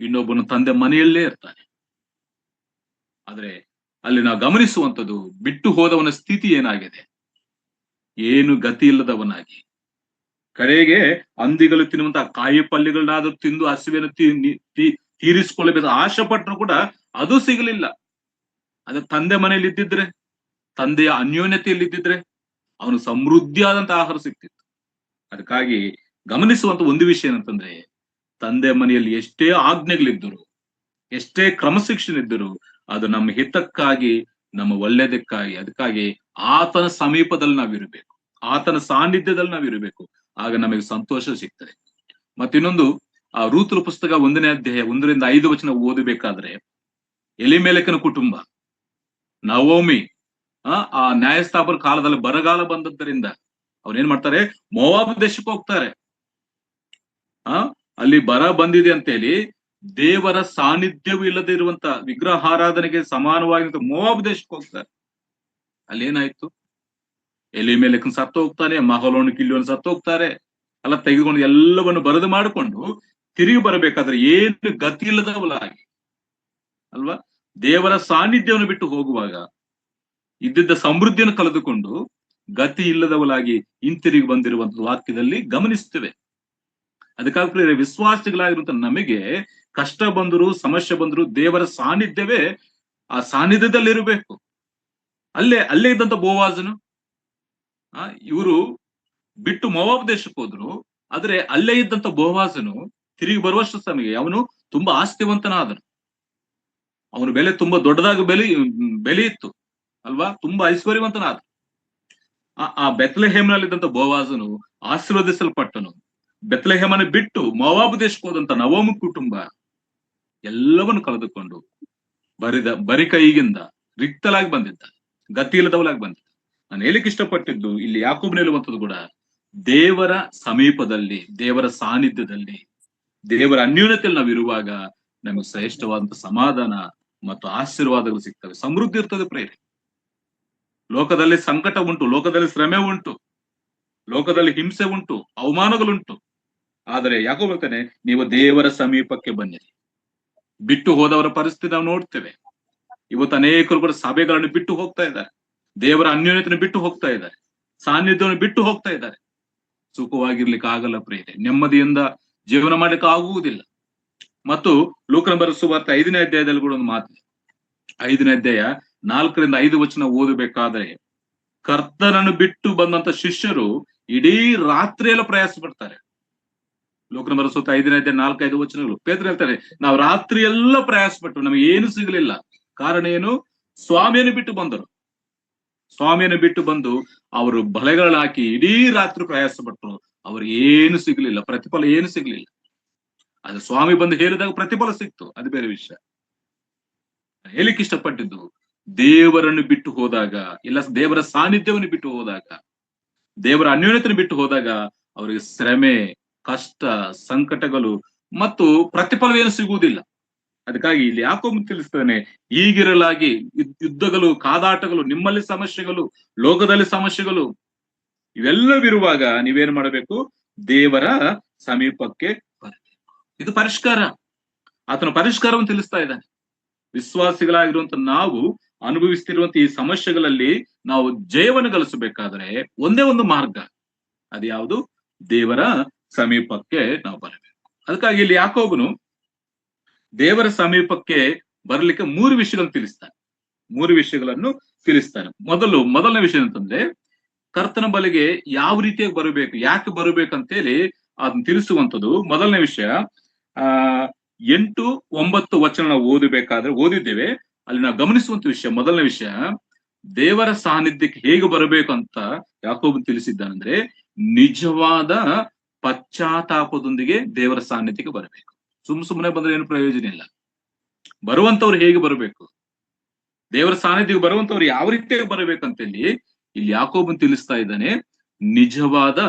ಇನ್ನೊಬ್ಬನು ತಂದೆ ಮನೆಯಲ್ಲೇ ಇರ್ತಾನೆ. ಆದ್ರೆ ಅಲ್ಲಿ ನಾವು ಗಮನಿಸುವಂಥದ್ದು, ಬಿಟ್ಟು ಹೋದವನ ಸ್ಥಿತಿ ಏನಾಗಿದೆ? ಏನು ಗತಿ ಇಲ್ಲದವನಾಗಿ, ಕಡೆಗೆ ಹಂದಿಗಳು ತಿನ್ನುವಂತಹ ಕಾಯಿ ಪಲ್ಯಗಳನ್ನಾದ್ರೂ ತಿಂದು ಹಸಿವೆಯನ್ನು ತೀರಿಸಿಕೊಳ್ಳಬೇಕು ಆಶೆ ಪಟ್ಟರು ಕೂಡ ಅದು ಸಿಗಲಿಲ್ಲ. ಅದ್ರ ತಂದೆ ಮನೆಯಲ್ಲಿ ಇದ್ದಿದ್ರೆ, ತಂದೆಯ ಅನ್ಯೋನ್ಯತೆಯಲ್ಲಿ ಇದ್ದಿದ್ರೆ ಅವನು ಸಮೃದ್ಧಿಯಾದಂತಹ ಆಹಾರ ಸಿಗ್ತಿತ್ತು. ಅದಕ್ಕಾಗಿ ಗಮನಿಸುವಂತ ಒಂದು ವಿಷಯ ಏನಂತಂದ್ರೆ, ತಂದೆ ಮನೆಯಲ್ಲಿ ಎಷ್ಟೇ ಆಜ್ಞೆಗಳಿದ್ದರು, ಎಷ್ಟೇ ಕ್ರಮಶಿಕ್ಷಣ ಇದ್ದರು, ಅದು ನಮ್ಮ ಹಿತಕ್ಕಾಗಿ, ನಮ್ಮ ಒಳ್ಳೆಯದಕ್ಕಾಗಿ. ಅದಕ್ಕಾಗಿ ಆತನ ಸಮೀಪದಲ್ಲಿ ನಾವಿರಬೇಕು, ಆತನ ಸಾನ್ನಿಧ್ಯದಲ್ಲಿ ನಾವಿರಬೇಕು. ಆಗ ನಮಗೆ ಸಂತೋಷ ಸಿಗ್ತದೆ. ಮತ್ತಿನ್ನೊಂದು, ಆ ರೂತುಲ ಪುಸ್ತಕ 1ನೇ ಅಧ್ಯಾಯ 1ರಿಂದ 5 ವಚನ ಓದಬೇಕಾದ್ರೆ, ಎಲಿಮೆಲೆಕನ ಕುಟುಂಬ, ನವೋಮಿ ಆ ನ್ಯಾಯಸ್ಥಾಪನ ಕಾಲದಲ್ಲಿ ಬರಗಾಲ ಬಂದದ್ದರಿಂದ ಅವ್ರೇನ್ ಮಾಡ್ತಾರೆ, ಮೋವಾಬ್ ದೇಶಕ್ಕೆ ಹೋಗ್ತಾರೆ. ಅಲ್ಲಿ ಬರ ಬಂದಿದೆ ಅಂತೇಳಿ ದೇವರ ಸಾನ್ನಿಧ್ಯವೂ ಇಲ್ಲದೆ ಇರುವಂತ ವಿಗ್ರಹಾರಾಧನೆಗೆ ಸಮಾನವಾಗಿರುವಂತ ಮೋವಾಬ್ ದೇಶಕ್ಕೆ ಹೋಗ್ತಾರೆ. ಅಲ್ಲಿ ಏನಾಯ್ತು? ಎಲಿಮೆಲೆಕನ್ ಸತ್ತು ಹೋಗ್ತಾನೆ, ಮಹಲೋನು ಕಿಲ್ಯೋನು ಸತ್ತು ಹೋಗ್ತಾರೆ. ಎಲ್ಲ ತೆಗೆದುಕೊಂಡು ಎಲ್ಲವನ್ನು ಬರದು ಮಾಡಿಕೊಂಡು ತಿರುಗಿ ಬರಬೇಕಾದ್ರೆ ಏನು ಗತಿ ಇಲ್ಲದವಳಾಗಿ ಅಲ್ವಾ, ದೇವರ ಸಾನ್ನಿಧ್ಯವನ್ನು ಬಿಟ್ಟು ಹೋಗುವಾಗ ಇದ್ದಿದ್ದ ಸಮೃದ್ಧಿಯನ್ನು ಕಳೆದುಕೊಂಡು ಗತಿ ಇಲ್ಲದವಳಾಗಿ ಹಿಂತಿರುಗಿ ಬಂದಿರುವಂತಹ ವಾಕ್ಯದಲ್ಲಿ ಗಮನಿಸ್ತೇವೆ. ಅದಕ್ಕಾಗಿ ವಿಶ್ವಾಸಿಗಳಾಗಿರುವಂತ ನಮಗೆ ಕಷ್ಟ ಬಂದರು, ಸಮಸ್ಯೆ ಬಂದರು, ದೇವರ ಸಾನ್ನಿಧ್ಯವೇ ಆ ಸಾನ್ನಿಧ್ಯದಲ್ಲಿರಬೇಕು. ಅಲ್ಲೇ ಇದ್ದಂತ ಬೋವಾಜನು ಇವರು ಬಿಟ್ಟು ಮೋವಾಬ್ ದೇಶಕ್ಕೆ ಹೋದ್ರು, ಆದ್ರೆ ಅಲ್ಲೇ ಇದ್ದಂತ ಬೋವಾಜನು ತಿರುಗಿ ಬರುವಷ್ಟು ಸಮಯ ಅವನು ತುಂಬಾ ಆಸ್ತಿವಂತನಾದನು. ಅವನ ಬೆಲೆ ತುಂಬಾ ದೊಡ್ಡದಾಗಿ ಬೆಲೆ ಇತ್ತು ಅಲ್ವಾ, ತುಂಬಾ ಐಶ್ವರ್ಯವಂತನಾದ. ಆ ಬೆತ್ಲೆಹೇಮ್ನಲ್ಲಿದ್ದಂತ ಬೋವಾಜನು ಆಶೀರ್ವದಿಸಲ್ಪಟ್ಟನು. ಬೆತ್ಲೆಹೇಮನ್ನು ಬಿಟ್ಟು ಮೋವಾಬ್ ದೇಶಕ್ಕೆ ಹೋದಂತ ನವೋಮ ಕುಟುಂಬ ಎಲ್ಲವನ್ನು ಕಳೆದುಕೊಂಡು ಬರಿ ಕೈಗಿಂದ ರಿಕ್ತಲಾಗಿ ಬಂದಿದ್ದ, ಗತಿ ಇಲ್ಲದವಳಾಗಿ ಬಂದಿದ್ದ. ನಾನು ಹೇಳಿಕ್ಕೆ ಇಷ್ಟಪಟ್ಟಿದ್ದು ಇಲ್ಲಿ ಯಾಕೋಬನು ಹೇಳುವಂಥದ್ದು ಕೂಡ ದೇವರ ಸಮೀಪದಲ್ಲಿ, ದೇವರ ಸಾನ್ನಿಧ್ಯದಲ್ಲಿ, ದೇವರ ಅನ್ಯೂನ್ಯತೆಯಲ್ಲಿ ನಾವು ಇರುವಾಗ ನಮಗೆ ಶ್ರೇಷ್ಠವಾದಂತ ಸಮಾಧಾನ ಮತ್ತು ಆಶೀರ್ವಾದಗಳು ಸಿಗ್ತವೆ, ಸಮೃದ್ಧಿ ಇರ್ತದೆ. ಪ್ರೇರೆ ಲೋಕದಲ್ಲಿ ಸಂಕಟ ಉಂಟು, ಲೋಕದಲ್ಲಿ ಶ್ರಮೆ ಉಂಟು, ಲೋಕದಲ್ಲಿ ಹಿಂಸೆ ಉಂಟು, ಅವಮಾನಗಳುಂಟು. ಆದರೆ ಯಾಕೋ ಹೇಳ್ತಾನೆ, ನೀವು ದೇವರ ಸಮೀಪಕ್ಕೆ ಬನ್ನಿರಿ. ಬಿಟ್ಟು ಹೋದವರ ಪರಿಸ್ಥಿತಿ ನಾವು ನೋಡ್ತೇವೆ. ಇವತ್ತು ಅನೇಕರು ಕೂಡ ಸಭೆಗಳನ್ನು ಬಿಟ್ಟು ಹೋಗ್ತಾ ಇದ್ದಾರೆ, ದೇವರ ಅನ್ಯೋನ್ಯತೆಯನ್ನು ಬಿಟ್ಟು ಹೋಗ್ತಾ ಇದ್ದಾರೆ, ಸಾನ್ನಿಧ್ಯವನ್ನು ಬಿಟ್ಟು ಹೋಗ್ತಾ ಇದ್ದಾರೆ. ಸುಖವಾಗಿರ್ಲಿಕ್ಕೆ ಆಗಲ್ಲ ಪ್ರೇರೆ, ನೆಮ್ಮದಿಯಿಂದ ಜೀವನ ಮಾಡ್ಲಿಕ್ಕೆ ಆಗುವುದಿಲ್ಲ. ಮತ್ತು ಲೂಕನ ಬರೆದ ಸುವಾರ್ತೆ 5ನೇ ಅಧ್ಯಾಯದಲ್ಲಿ ಕೂಡ ಒಂದು ಮಾತು, 5ನೇ ಅಧ್ಯಾಯ 4ರಿಂದ 5 ವಚನ ಓದಬೇಕಾದ್ರೆ, ಕರ್ತನನ್ನು ಬಿಟ್ಟು ಬಂದಂತ ಶಿಷ್ಯರು ಇಡೀ ರಾತ್ರಿಯೆಲ್ಲ ಪ್ರಯಾಸ ಪಡ್ತಾರೆ. ಲೋಕನ ಬರೆದ ಸುವಾರ್ತೆ 5ನೇ ಅಧ್ಯಾಯ 4-5 ವಚನಗಳು. ಪೇತ್ರ ಹೇಳ್ತಾರೆ, ನಾವು ರಾತ್ರಿ ಎಲ್ಲ ಪ್ರಯಾಸ ಪಟ್ಟು ನಮಗೆ ಏನು ಸಿಗಲಿಲ್ಲ. ಕಾರಣ ಏನು? ಸ್ವಾಮಿಯನ್ನು ಬಿಟ್ಟು ಬಂದರು. ಸ್ವಾಮಿಯನ್ನು ಬಿಟ್ಟು ಬಂದು ಅವರು ಬಲೆಗಳು ಹಾಕಿ ಇಡೀ ರಾತ್ರಿ ಪ್ರಯಾಸ ಪಟ್ಟರು, ಅವ್ರಿಗೆ ಏನು ಸಿಗ್ಲಿಲ್ಲ, ಪ್ರತಿಫಲ ಏನು ಸಿಗ್ಲಿಲ್ಲ. ಅದು ಸ್ವಾಮಿ ಬಂದು ಹೇಳಿದಾಗ ಪ್ರತಿಫಲ ಸಿಕ್ತು, ಅದು ಬೇರೆ ವಿಷಯ. ಹೇಳಿಕ್ಕೆ ಇಷ್ಟಪಟ್ಟಿದ್ದು, ದೇವರನ್ನು ಬಿಟ್ಟು ಹೋದಾಗ, ಇಲ್ಲ ದೇವರ ಸಾನ್ನಿಧ್ಯವನ್ನು ಬಿಟ್ಟು ಹೋದಾಗ, ದೇವರ ಅನ್ಯೋನ್ಯತೆಯನ್ನು ಬಿಟ್ಟು ಹೋದಾಗ ಅವರಿಗೆ ಶ್ರಮೆ, ಕಷ್ಟ, ಸಂಕಟಗಳು ಮತ್ತು ಪ್ರತಿಫಲವೇನು ಸಿಗುವುದಿಲ್ಲ. ಅದಕ್ಕಾಗಿ ಇಲ್ಲಿ ಯಾಕೋಬ ತಿಳಿಸ್ತಾನೆ, ಹೀಗಿರಲಾಗಿ ಯುದ್ಧಗಳು, ಕಾದಾಟಗಳು, ನಿಮ್ಮಲ್ಲಿ ಸಮಸ್ಯೆಗಳು, ಲೋಕದಲ್ಲಿ ಸಮಸ್ಯೆಗಳು, ಇವೆಲ್ಲವಿರುವಾಗ ನೀವೇನ್ ಮಾಡಬೇಕು? ದೇವರ ಸಮೀಪಕ್ಕೆ ಬರಬೇಕು. ಇದು ಪರಿಷ್ಕಾರ. ಆತನ ಪರಿಷ್ಕಾರವನ್ನು ತಿಳಿಸ್ತಾ ಇದ್ದಾನೆ. ವಿಶ್ವಾಸಿಗಳಾಗಿರುವಂತ ನಾವು ಅನುಭವಿಸ್ತಿರುವಂತ ಈ ಸಮಸ್ಯೆಗಳಲ್ಲಿ ನಾವು ಜಯವನ್ನು ಗಳಿಸಬೇಕಾದ್ರೆ ಒಂದೇ ಒಂದು ಮಾರ್ಗ, ಅದು ಯಾವುದು? ದೇವರ ಸಮೀಪಕ್ಕೆ ನಾವು ಬರಬೇಕು. ಅದಕ್ಕಾಗಿ ಇಲ್ಲಿ ಯಾಕೋಬನು ದೇವರ ಸಮೀಪಕ್ಕೆ ಬರ್ಲಿಕ್ಕೆ 3 ವಿಷಯಗಳನ್ನು ತಿಳಿಸ್ತಾನೆ. 3 ವಿಷಯಗಳನ್ನು ತಿಳಿಸ್ತಾನೆ. ಮೊದಲನೇ ವಿಷಯ ಅಂತಂದ್ರೆ, ಕರ್ತನ ಬಳಿಗೆ ಯಾವ ರೀತಿಯಾಗಿ ಬರಬೇಕು, ಯಾಕೆ ಬರಬೇಕಂತೇಳಿ ಅದನ್ನ ತಿಳಿಸುವಂಥದ್ದು. ಮೊದಲನೇ ವಿಷಯ 8-9 ವಚನ ನಾವು ಓದಿದ್ದೇವೆ. ಅಲ್ಲಿ ನಾವು ಗಮನಿಸುವಂತ ವಿಷಯ, ಮೊದಲನೇ ವಿಷಯ, ದೇವರ ಸಾನ್ನಿಧ್ಯಕ್ಕೆ ಹೇಗೆ ಬರಬೇಕು ಅಂತ ಯಾಕೋಬನು ತಿಳಿಸಿದ್ದಾನಂದ್ರೆ, ನಿಜವಾದ ಪಶ್ಚಾತ್ತಾಪದೊಂದಿಗೆ ದೇವರ ಸಾನ್ನಿಧ್ಯಕ್ಕೆ ಬರಬೇಕು. ಸುಮ್ಮನೆ ಬಂದ್ರೆ ಏನು ಪ್ರಯೋಜನ ಇಲ್ಲ. ಬರುವಂತವ್ರು ಹೇಗೆ ಬರಬೇಕು, ದೇವರ ಸಾನ್ನಿಧ್ಯಕ್ಕೆ ಬರುವಂತವ್ರು ಯಾವ ರೀತಿಯಾಗಿ ಬರಬೇಕಂತೇಳಿ ಇಲ್ಲಿ ಯಾಕೋಬನು ತಿಳಿಸ್ತಾ ಇದ್ದಾನೆ. ನಿಜವಾದ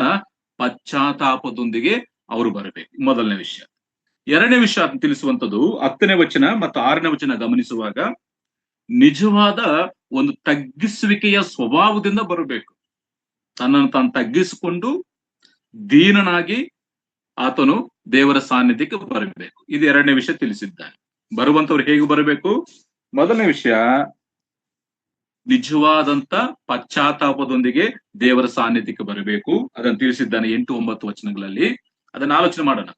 ಪಶ್ಚಾತ್ತಾಪದೊಂದಿಗೆ ಅವರು ಬರಬೇಕು, ಮೊದಲನೇ ವಿಷಯ. ಎರಡನೇ ವಿಷಯ ತಿಳಿಸುವಂಥದ್ದು 10ನೇ ವಚನ ಮತ್ತು 6ನೇ ವಚನ ಗಮನಿಸುವಾಗ, ನಿಜವಾದ ಒಂದು ತಗ್ಗಿಸುವಿಕೆಯ ಸ್ವಭಾವದಿಂದ ಬರಬೇಕು. ತನ್ನನ್ನು ತಾನು ತಗ್ಗಿಸಿಕೊಂಡು ದೀನನಾಗಿ ಆತನು ದೇವರ ಸಾನ್ನಿಧ್ಯಕ್ಕೆ ಬರಬೇಕು. ಇದು ಎರಡನೇ ವಿಷಯ ತಿಳಿಸಿದ್ದಾನೆ. ಬರುವಂತವ್ರು ಹೇಗೆ ಬರಬೇಕು? ಮೊದಲನೇ ವಿಷಯ, ನಿಜವಾದಂತ ಪಶ್ಚಾತ್ತಾಪದೊಂದಿಗೆ ದೇವರ ಸಾನ್ನಿಧ್ಯಕ್ಕೆ ಬರಬೇಕು. ಅದನ್ನು ತಿಳಿಸಿದ್ದಾನೆ 8-9 ವಚನಗಳಲ್ಲಿ. ಅದನ್ನ ಆಲೋಚನೆ ಮಾಡೋಣ.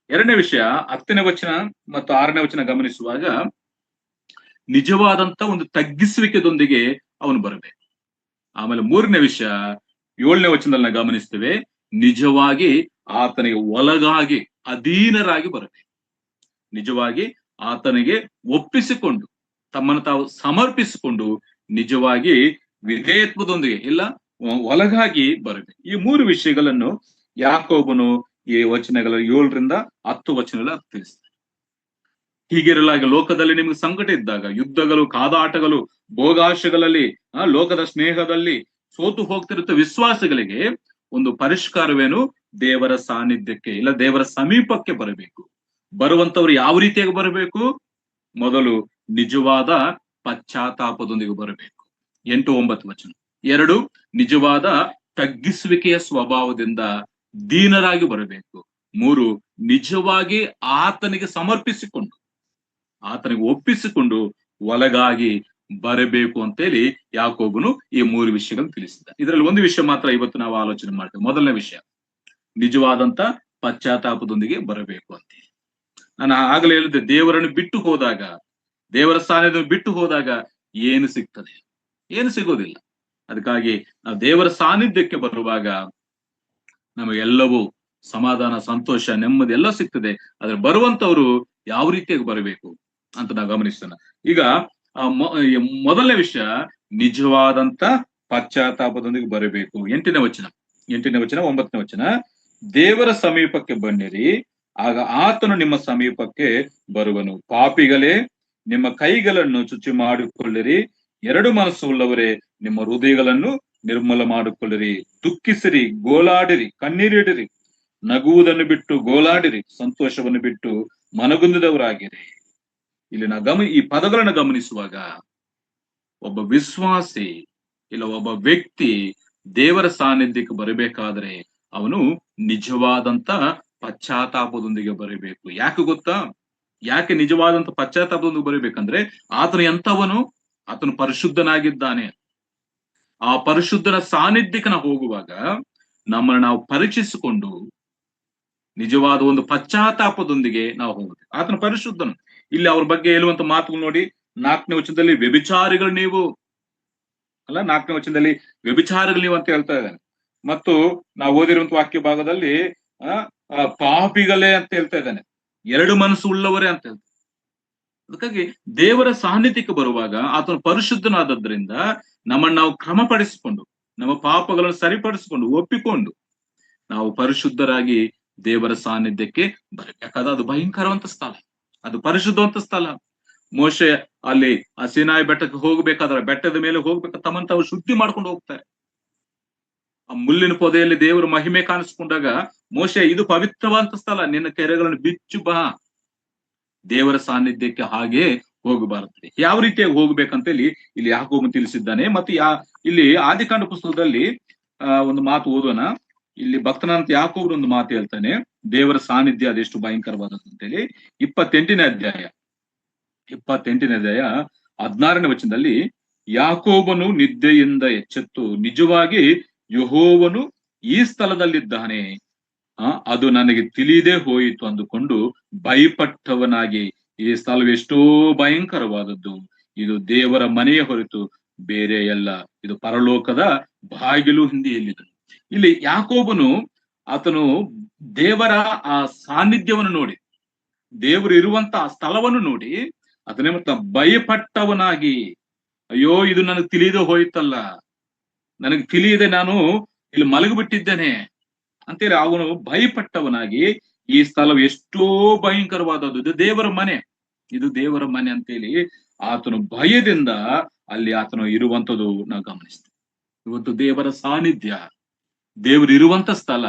ಎರಡನೇ ವಿಷಯ 10ನೇ ವಚನ ಮತ್ತು 6ನೇ ವಚನ ಗಮನಿಸುವಾಗ, ನಿಜವಾದಂತ ಒಂದು ತಗ್ಗಿಸುವಿಕೆದೊಂದಿಗೆ ಅವನು ಬರಬೇಕು. ಆಮೇಲೆ 3ನೇ ವಿಷಯ 7ನೇ ವಚನದಲ್ಲಿ ನಾವು ಗಮನಿಸ್ತೇವೆ, ನಿಜವಾಗಿ ಆತನಿಗೆ ಒಳಗಾಗಿ ಅಧೀನರಾಗಿ ಬರಬೇಕು. ನಿಜವಾಗಿ ಆತನಿಗೆ ಒಪ್ಪಿಸಿಕೊಂಡು, ತಮ್ಮನ್ನು ತಾವು ಸಮರ್ಪಿಸಿಕೊಂಡು, ನಿಜವಾಗಿ ವಿಧೇಯತ್ವದೊಂದಿಗೆ ಇಲ್ಲ ಒಳಗಾಗಿ ಬರಬೇಕು. ಈ 3 ವಿಷಯಗಳನ್ನು ಯಾಕೋಬನು ಈ ವಚನಗಳ 7ರಿಂದ 10 ವಚನಗಳ ತಿಳಿಸ್ತಾರೆ. ಹೀಗಿರಲಾಗಿ ಲೋಕದಲ್ಲಿ ನಿಮ್ಗೆ ಸಂಕಟ ಇದ್ದಾಗ, ಯುದ್ಧಗಳು, ಕಾದಾಟಗಳು, ಭೋಗಾಶಗಳಲ್ಲಿ, ಲೋಕದ ಸ್ನೇಹದಲ್ಲಿ ಸೋತು ಹೋಗ್ತಿರುತ್ತ ವಿಶ್ವಾಸಗಳಿಗೆ ಒಂದು ಪರಿಷ್ಕಾರವೇನು? ದೇವರ ಸಾನ್ನಿಧ್ಯಕ್ಕೆ ಇಲ್ಲ ದೇವರ ಸಮೀಪಕ್ಕೆ ಬರಬೇಕು. ಬರುವಂತವ್ರು ಯಾವ ರೀತಿಯಾಗಿ ಬರಬೇಕು? ಮೊದಲು ನಿಜವಾದ ಪಶ್ಚಾತ್ತಾಪದೊಂದಿಗೆ ಬರಬೇಕು, 8-9 ವಚನ. 2, ನಿಜವಾದ ತಗ್ಗಿಸುವಿಕೆಯ ಸ್ವಭಾವದಿಂದ ದೀನರಾಗಿ ಬರಬೇಕು. ಮೂರು, ನಿಜವಾಗಿ ಆತನಿಗೆ ಸಮರ್ಪಿಸಿಕೊಂಡು, ಆತನಿಗೆ ಒಪ್ಪಿಸಿಕೊಂಡು ಒಳಗಾಗಿ ಬರಬೇಕು ಅಂತೇಳಿ ಯಾಕೋಬನು ಈ ಮೂರು ವಿಷಯಗಳನ್ನು ತಿಳಿಸಿದ. ಇದರಲ್ಲಿ ಒಂದು ವಿಷಯ ಮಾತ್ರ ಇವತ್ತು ನಾವು ಆಲೋಚನೆ ಮಾಡ್ತೇವೆ. ಮೊದಲನೇ ವಿಷಯ, ನಿಜವಾದಂತ ಪಶ್ಚಾತ್ತಾಪದೊಂದಿಗೆ ಬರಬೇಕು ಅಂತ. ನಾನು ಆಗಲೇ ಹೇಳಿದೆ, ದೇವರನ್ನು ಬಿಟ್ಟು ಹೋದಾಗ, ದೇವರ ಸಾನ್ನಿಧ್ಯವನ್ನು ಬಿಟ್ಟು ಹೋದಾಗ ಏನು ಸಿಗ್ತದೆ? ಏನು ಸಿಗೋದಿಲ್ಲ. ಅದಕ್ಕಾಗಿ ನಾವು ದೇವರ ಸಾನ್ನಿಧ್ಯಕ್ಕೆ ಬರುವಾಗ ನಮಗೆಲ್ಲವೂ ಸಮಾಧಾನ, ಸಂತೋಷ, ನೆಮ್ಮದಿ ಎಲ್ಲ ಸಿಗ್ತದೆ. ಆದ್ರೆ ಬರುವಂತವ್ರು ಯಾವ ರೀತಿಯಾಗಿ ಬರಬೇಕು ಅಂತ ನಾವು ಗಮನಿಸೋಣ. ಈಗ ಮೊದಲನೇ ವಿಷಯ, ನಿಜವಾದಂತ ಪಶ್ಚಾತ್ತಾಪದೊಂದಿಗೆ ಬರಬೇಕು. 8ನೇ ವಚನ, 9ನೇ ವಚನ, ದೇವರ ಸಮೀಪಕ್ಕೆ ಬನ್ನಿರಿ, ಆಗ ಆತನು ನಿಮ್ಮ ಸಮೀಪಕ್ಕೆ ಬರುವನು. ಪಾಪಿಗಳೇ, ನಿಮ್ಮ ಕೈಗಳನ್ನು ಶುಚಿ ಮಾಡಿಕೊಳ್ಳಿರಿ, ಎರಡು ಮನಸ್ಸು ಉಳ್ಳವರೇ, ನಿಮ್ಮ ಹೃದಯಗಳನ್ನು ನಿರ್ಮಲ ಮಾಡಿಕೊಳ್ಳಿರಿ. ದುಃಖಿಸಿರಿ, ಗೋಳಾಡಿರಿ, ಕಣ್ಣೀರಿಡಿರಿ, ನಗುವುದನ್ನು ಬಿಟ್ಟು ಗೋಳಾಡಿರಿ, ಸಂತೋಷವನ್ನು ಬಿಟ್ಟು ಮನಗುಂದಿದವರಾಗಿರಿ. ಇಲ್ಲಿ ಈ ಪದಗಳನ್ನು ಗಮನಿಸುವಾಗ ಒಬ್ಬ ವಿಶ್ವಾಸಿ ಇಲ್ಲ ಒಬ್ಬ ವ್ಯಕ್ತಿ ದೇವರ ಸಾನ್ನಿಧ್ಯಕ್ಕೆ ಬರಬೇಕಾದ್ರೆ ಅವನು ನಿಜವಾದಂತ ಪಶ್ಚಾತ್ತಾಪದೊಂದಿಗೆ ಬರಬೇಕು. ಯಾಕೆ ಗೊತ್ತಾ? ಯಾಕೆ ನಿಜವಾದಂತ ಪಶ್ಚಾತ್ತಾಪದೊಂದಿಗೆ ಬರಬೇಕಂದ್ರೆ ಆತನು ಎಂತವನು? ಆತನು ಪರಿಶುದ್ಧನಾಗಿದ್ದಾನೆ. ಆ ಪರಿಶುದ್ಧನ ಸಾನ್ನಿಧ್ಯಕ್ಕೆ ನಾವು ಹೋಗುವಾಗ ನಮ್ಮನ್ನು ನಾವು ಪರೀಕ್ಷಿಸಿಕೊಂಡು ನಿಜವಾದ ಒಂದು ಪಶ್ಚಾತ್ತಾಪದೊಂದಿಗೆ ನಾವು ಹೋಗ್ಬೇಕು. ಆತನು ಪರಿಶುದ್ಧನು. ಇಲ್ಲಿ ಅವ್ರ ಬಗ್ಗೆ ಹೇಳುವಂತ ಮಾತುಗಳು ನೋಡಿ, 4ನೇ ವಚನದಲ್ಲಿ ವ್ಯಭಿಚಾರಿಗಳು ನೀವು ಅಲ್ಲ, 4ನೇ ವಚನದಲ್ಲಿ ವ್ಯಭಿಚಾರಿಗಳು ನೀವು ಅಂತ ಹೇಳ್ತಾ ಇದ್ದಾನೆ. ಮತ್ತು ನಾವು ಓದಿರುವಂತ ವಾಕ್ಯ ಭಾಗದಲ್ಲಿ ಪಾಪಿಗಳೇ ಅಂತ ಹೇಳ್ತಾ ಇದ್ದಾನೆ, ಎರಡು ಮನಸ್ಸು ಉಳ್ಳವರೇ ಅಂತ ಹೇಳ್ತಾರೆ. ಅದಕ್ಕಾಗಿ ದೇವರ ಸಾನ್ನಿಧ್ಯಕ್ಕೆ ಬರುವಾಗ ಆತನು ಪರಿಶುದ್ಧನಾದದ್ರಿಂದ ನಮ್ಮನ್ನು ನಾವು ಕ್ರಮಪಡಿಸಿಕೊಂಡು, ನಮ್ಮ ಪಾಪಗಳನ್ನು ಸರಿಪಡಿಸಿಕೊಂಡು, ಒಪ್ಪಿಕೊಂಡು ನಾವು ಪರಿಶುದ್ಧರಾಗಿ ದೇವರ ಸಾನ್ನಿಧ್ಯಕ್ಕೆ ಬರಬೇಕಾದ ಅದು ಭಯಂಕರವಂತ ಸ್ಥಳ, ಅದು ಪರಿಶುದ್ಧವಂತ ಸ್ಥಳ. ಮೋಶೆ ಅಲ್ಲಿ ಆ ಸೀನಾಯಿ ಬೆಟ್ಟಕ್ಕೆ ಹೋಗ್ಬೇಕಾದ್ರೆ, ಬೆಟ್ಟದ ಮೇಲೆ ಹೋಗ್ಬೇಕಾದ್ರೆ ತಮ್ಮನ್ನು ತಾವು ಶುದ್ಧಿ ಮಾಡ್ಕೊಂಡು ಹೋಗ್ತಾರೆ. ಆ ಮುಳ್ಳಿನ ಪೊದೆಯಲ್ಲಿ ದೇವರ ಮಹಿಮೆ ಕಾಣಿಸ್ಕೊಂಡಾಗ ಮೋಶೆ, ಇದು ಪವಿತ್ರವಂತ ಸ್ಥಳ, ನಿನ್ನ ಕೆರೆಗಳನ್ನು ಬಿಚ್ಚು ಬಾ. ದೇವರ ಸಾನ್ನಿಧ್ಯಕ್ಕೆ ಹಾಗೆ ಹೋಗಬಾರದು. ಯಾವ ರೀತಿಯಾಗಿ ಹೋಗ್ಬೇಕಂತ ಇಲ್ಲಿ ಯಾಕೋಬನು ತಿಳಿಸಿದ್ದಾನೆ. ಮತ್ತು ಇಲ್ಲಿ ಆದಿಕಾಂಡ ಪುಸ್ತಕದಲ್ಲಿ ಒಂದು ಮಾತು ಓದೋಣ. ಇಲ್ಲಿ ಭಕ್ತನಾಂತ ಯಾಕೋಬನು ಒಂದು ಮಾತು ಹೇಳ್ತಾನೆ, ದೇವರ ಸಾನ್ನಿಧ್ಯ ಅದೆಷ್ಟು ಭಯಂಕರವಾದಂತೇಳಿ. 28ನೇ ಅಧ್ಯಾಯ 16ನೇ ವಚನದಲ್ಲಿ, ಯಾಕೋಬನು ನಿದ್ದೆಯಿಂದ ಎಚ್ಚೆತ್ತು ನಿಜವಾಗಿ ಯೆಹೋವನು ಈ ಸ್ಥಳದಲ್ಲಿದ್ದಾನೆ, ಅದು ನನಗೆ ತಿಳಿದೇ ಹೋಯಿತು ಅಂದುಕೊಂಡು ಭಯಪಟ್ಟವನಾಗಿ, ಈ ಸ್ಥಳವೆಷ್ಟೋ ಭಯಂಕರವಾದದ್ದು, ಇದು ದೇವರ ಮನೆಯ ಹೊರತು ಬೇರೆ ಅಲ್ಲ, ಇದು ಪರಲೋಕದ ಬಾಗಿಲು ಹಿಂದಿಯಲ್ಲಿದೆ. ಇಲ್ಲಿ ಯಾಕೋಬನು ಆತನು ದೇವರ ಆ ಸಾನ್ನಿಧ್ಯವನ್ನು ನೋಡಿ, ದೇವರು ಇರುವಂತ ಆ ಸ್ಥಳವನ್ನು ನೋಡಿ ಅದನ್ನೇ ಮತ್ತೆ ಭಯಪಟ್ಟವನಾಗಿ, ಅಯ್ಯೋ ಇದು ನನಗೆ ತಿಳಿದು ಹೋಯ್ತಲ್ಲ, ನನಗೆ ತಿಳಿಯದೆ ನಾನು ಇಲ್ಲಿ ಮಲಗಿಬಿಟ್ಟಿದ್ದೇನೆ ಅಂತೇಳಿ ಅವನು ಭಯಪಟ್ಟವನಾಗಿ, ಈ ಸ್ಥಳವು ಎಷ್ಟೋ ಭಯಂಕರವಾದದ್ದು, ಇದು ದೇವರ ಮನೆ, ಇದು ದೇವರ ಮನೆ ಅಂತೇಳಿ ಆತನು ಭಯದಿಂದ ಅಲ್ಲಿ ಆತನು ಇರುವಂತದ್ದು ನಾವು ಗಮನಿಸ್ತೇವೆ. ಇವತ್ತು ದೇವರ ಸಾನ್ನಿಧ್ಯ, ದೇವರು ಇರುವಂತ ಸ್ಥಳ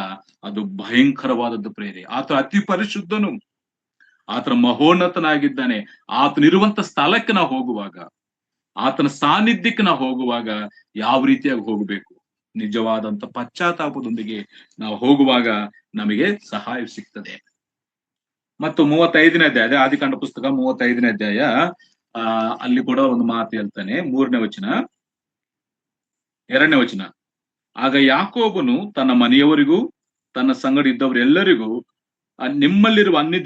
ಅದು ಭಯಂಕರವಾದದ್ದು ಪ್ರೇರೆ. ಆತ ಅತಿ ಪರಿಶುದ್ಧನು, ಆತನ ಮಹೋನ್ನತನಾಗಿದ್ದಾನೆ. ಆತನಿರುವಂತ ಸ್ಥಳಕ್ಕೆ ನಾವು ಹೋಗುವಾಗ, ಆತನ ಸಾನ್ನಿಧ್ಯಕ್ಕೆ ನಾವು ಹೋಗುವಾಗ ಯಾವ ರೀತಿಯಾಗಿ ಹೋಗಬೇಕು? ನಿಜವಾದಂತ ಪಶ್ಚಾತ್ತಾಪದೊಂದಿಗೆ ನಾವು ಹೋಗುವಾಗ ನಮಗೆ ಸಹಾಯ ಸಿಗ್ತದೆ. ಮತ್ತು 35ನೇ ಅಧ್ಯಾಯ, ಆದಿಕಾಂಡ ಪುಸ್ತಕ 35ನೇ ಅಧ್ಯಾಯ, ಅಲ್ಲಿ ಕೂಡ ಒಂದು ಮಾತು ಹೇಳ್ತಾನೆ. 3ನೇ ವಚನ, 2ನೇ ವಚನ, ಆಗ ಯಾಕೋಬನು ತನ್ನ ಮನೆಯವರಿಗೂ ತನ್ನ ಸಂಗಡ ಇದ್ದವರೆಲ್ಲರಿಗೂ, ನಿಮ್ಮಲ್ಲಿರುವ ಅನ್ಯ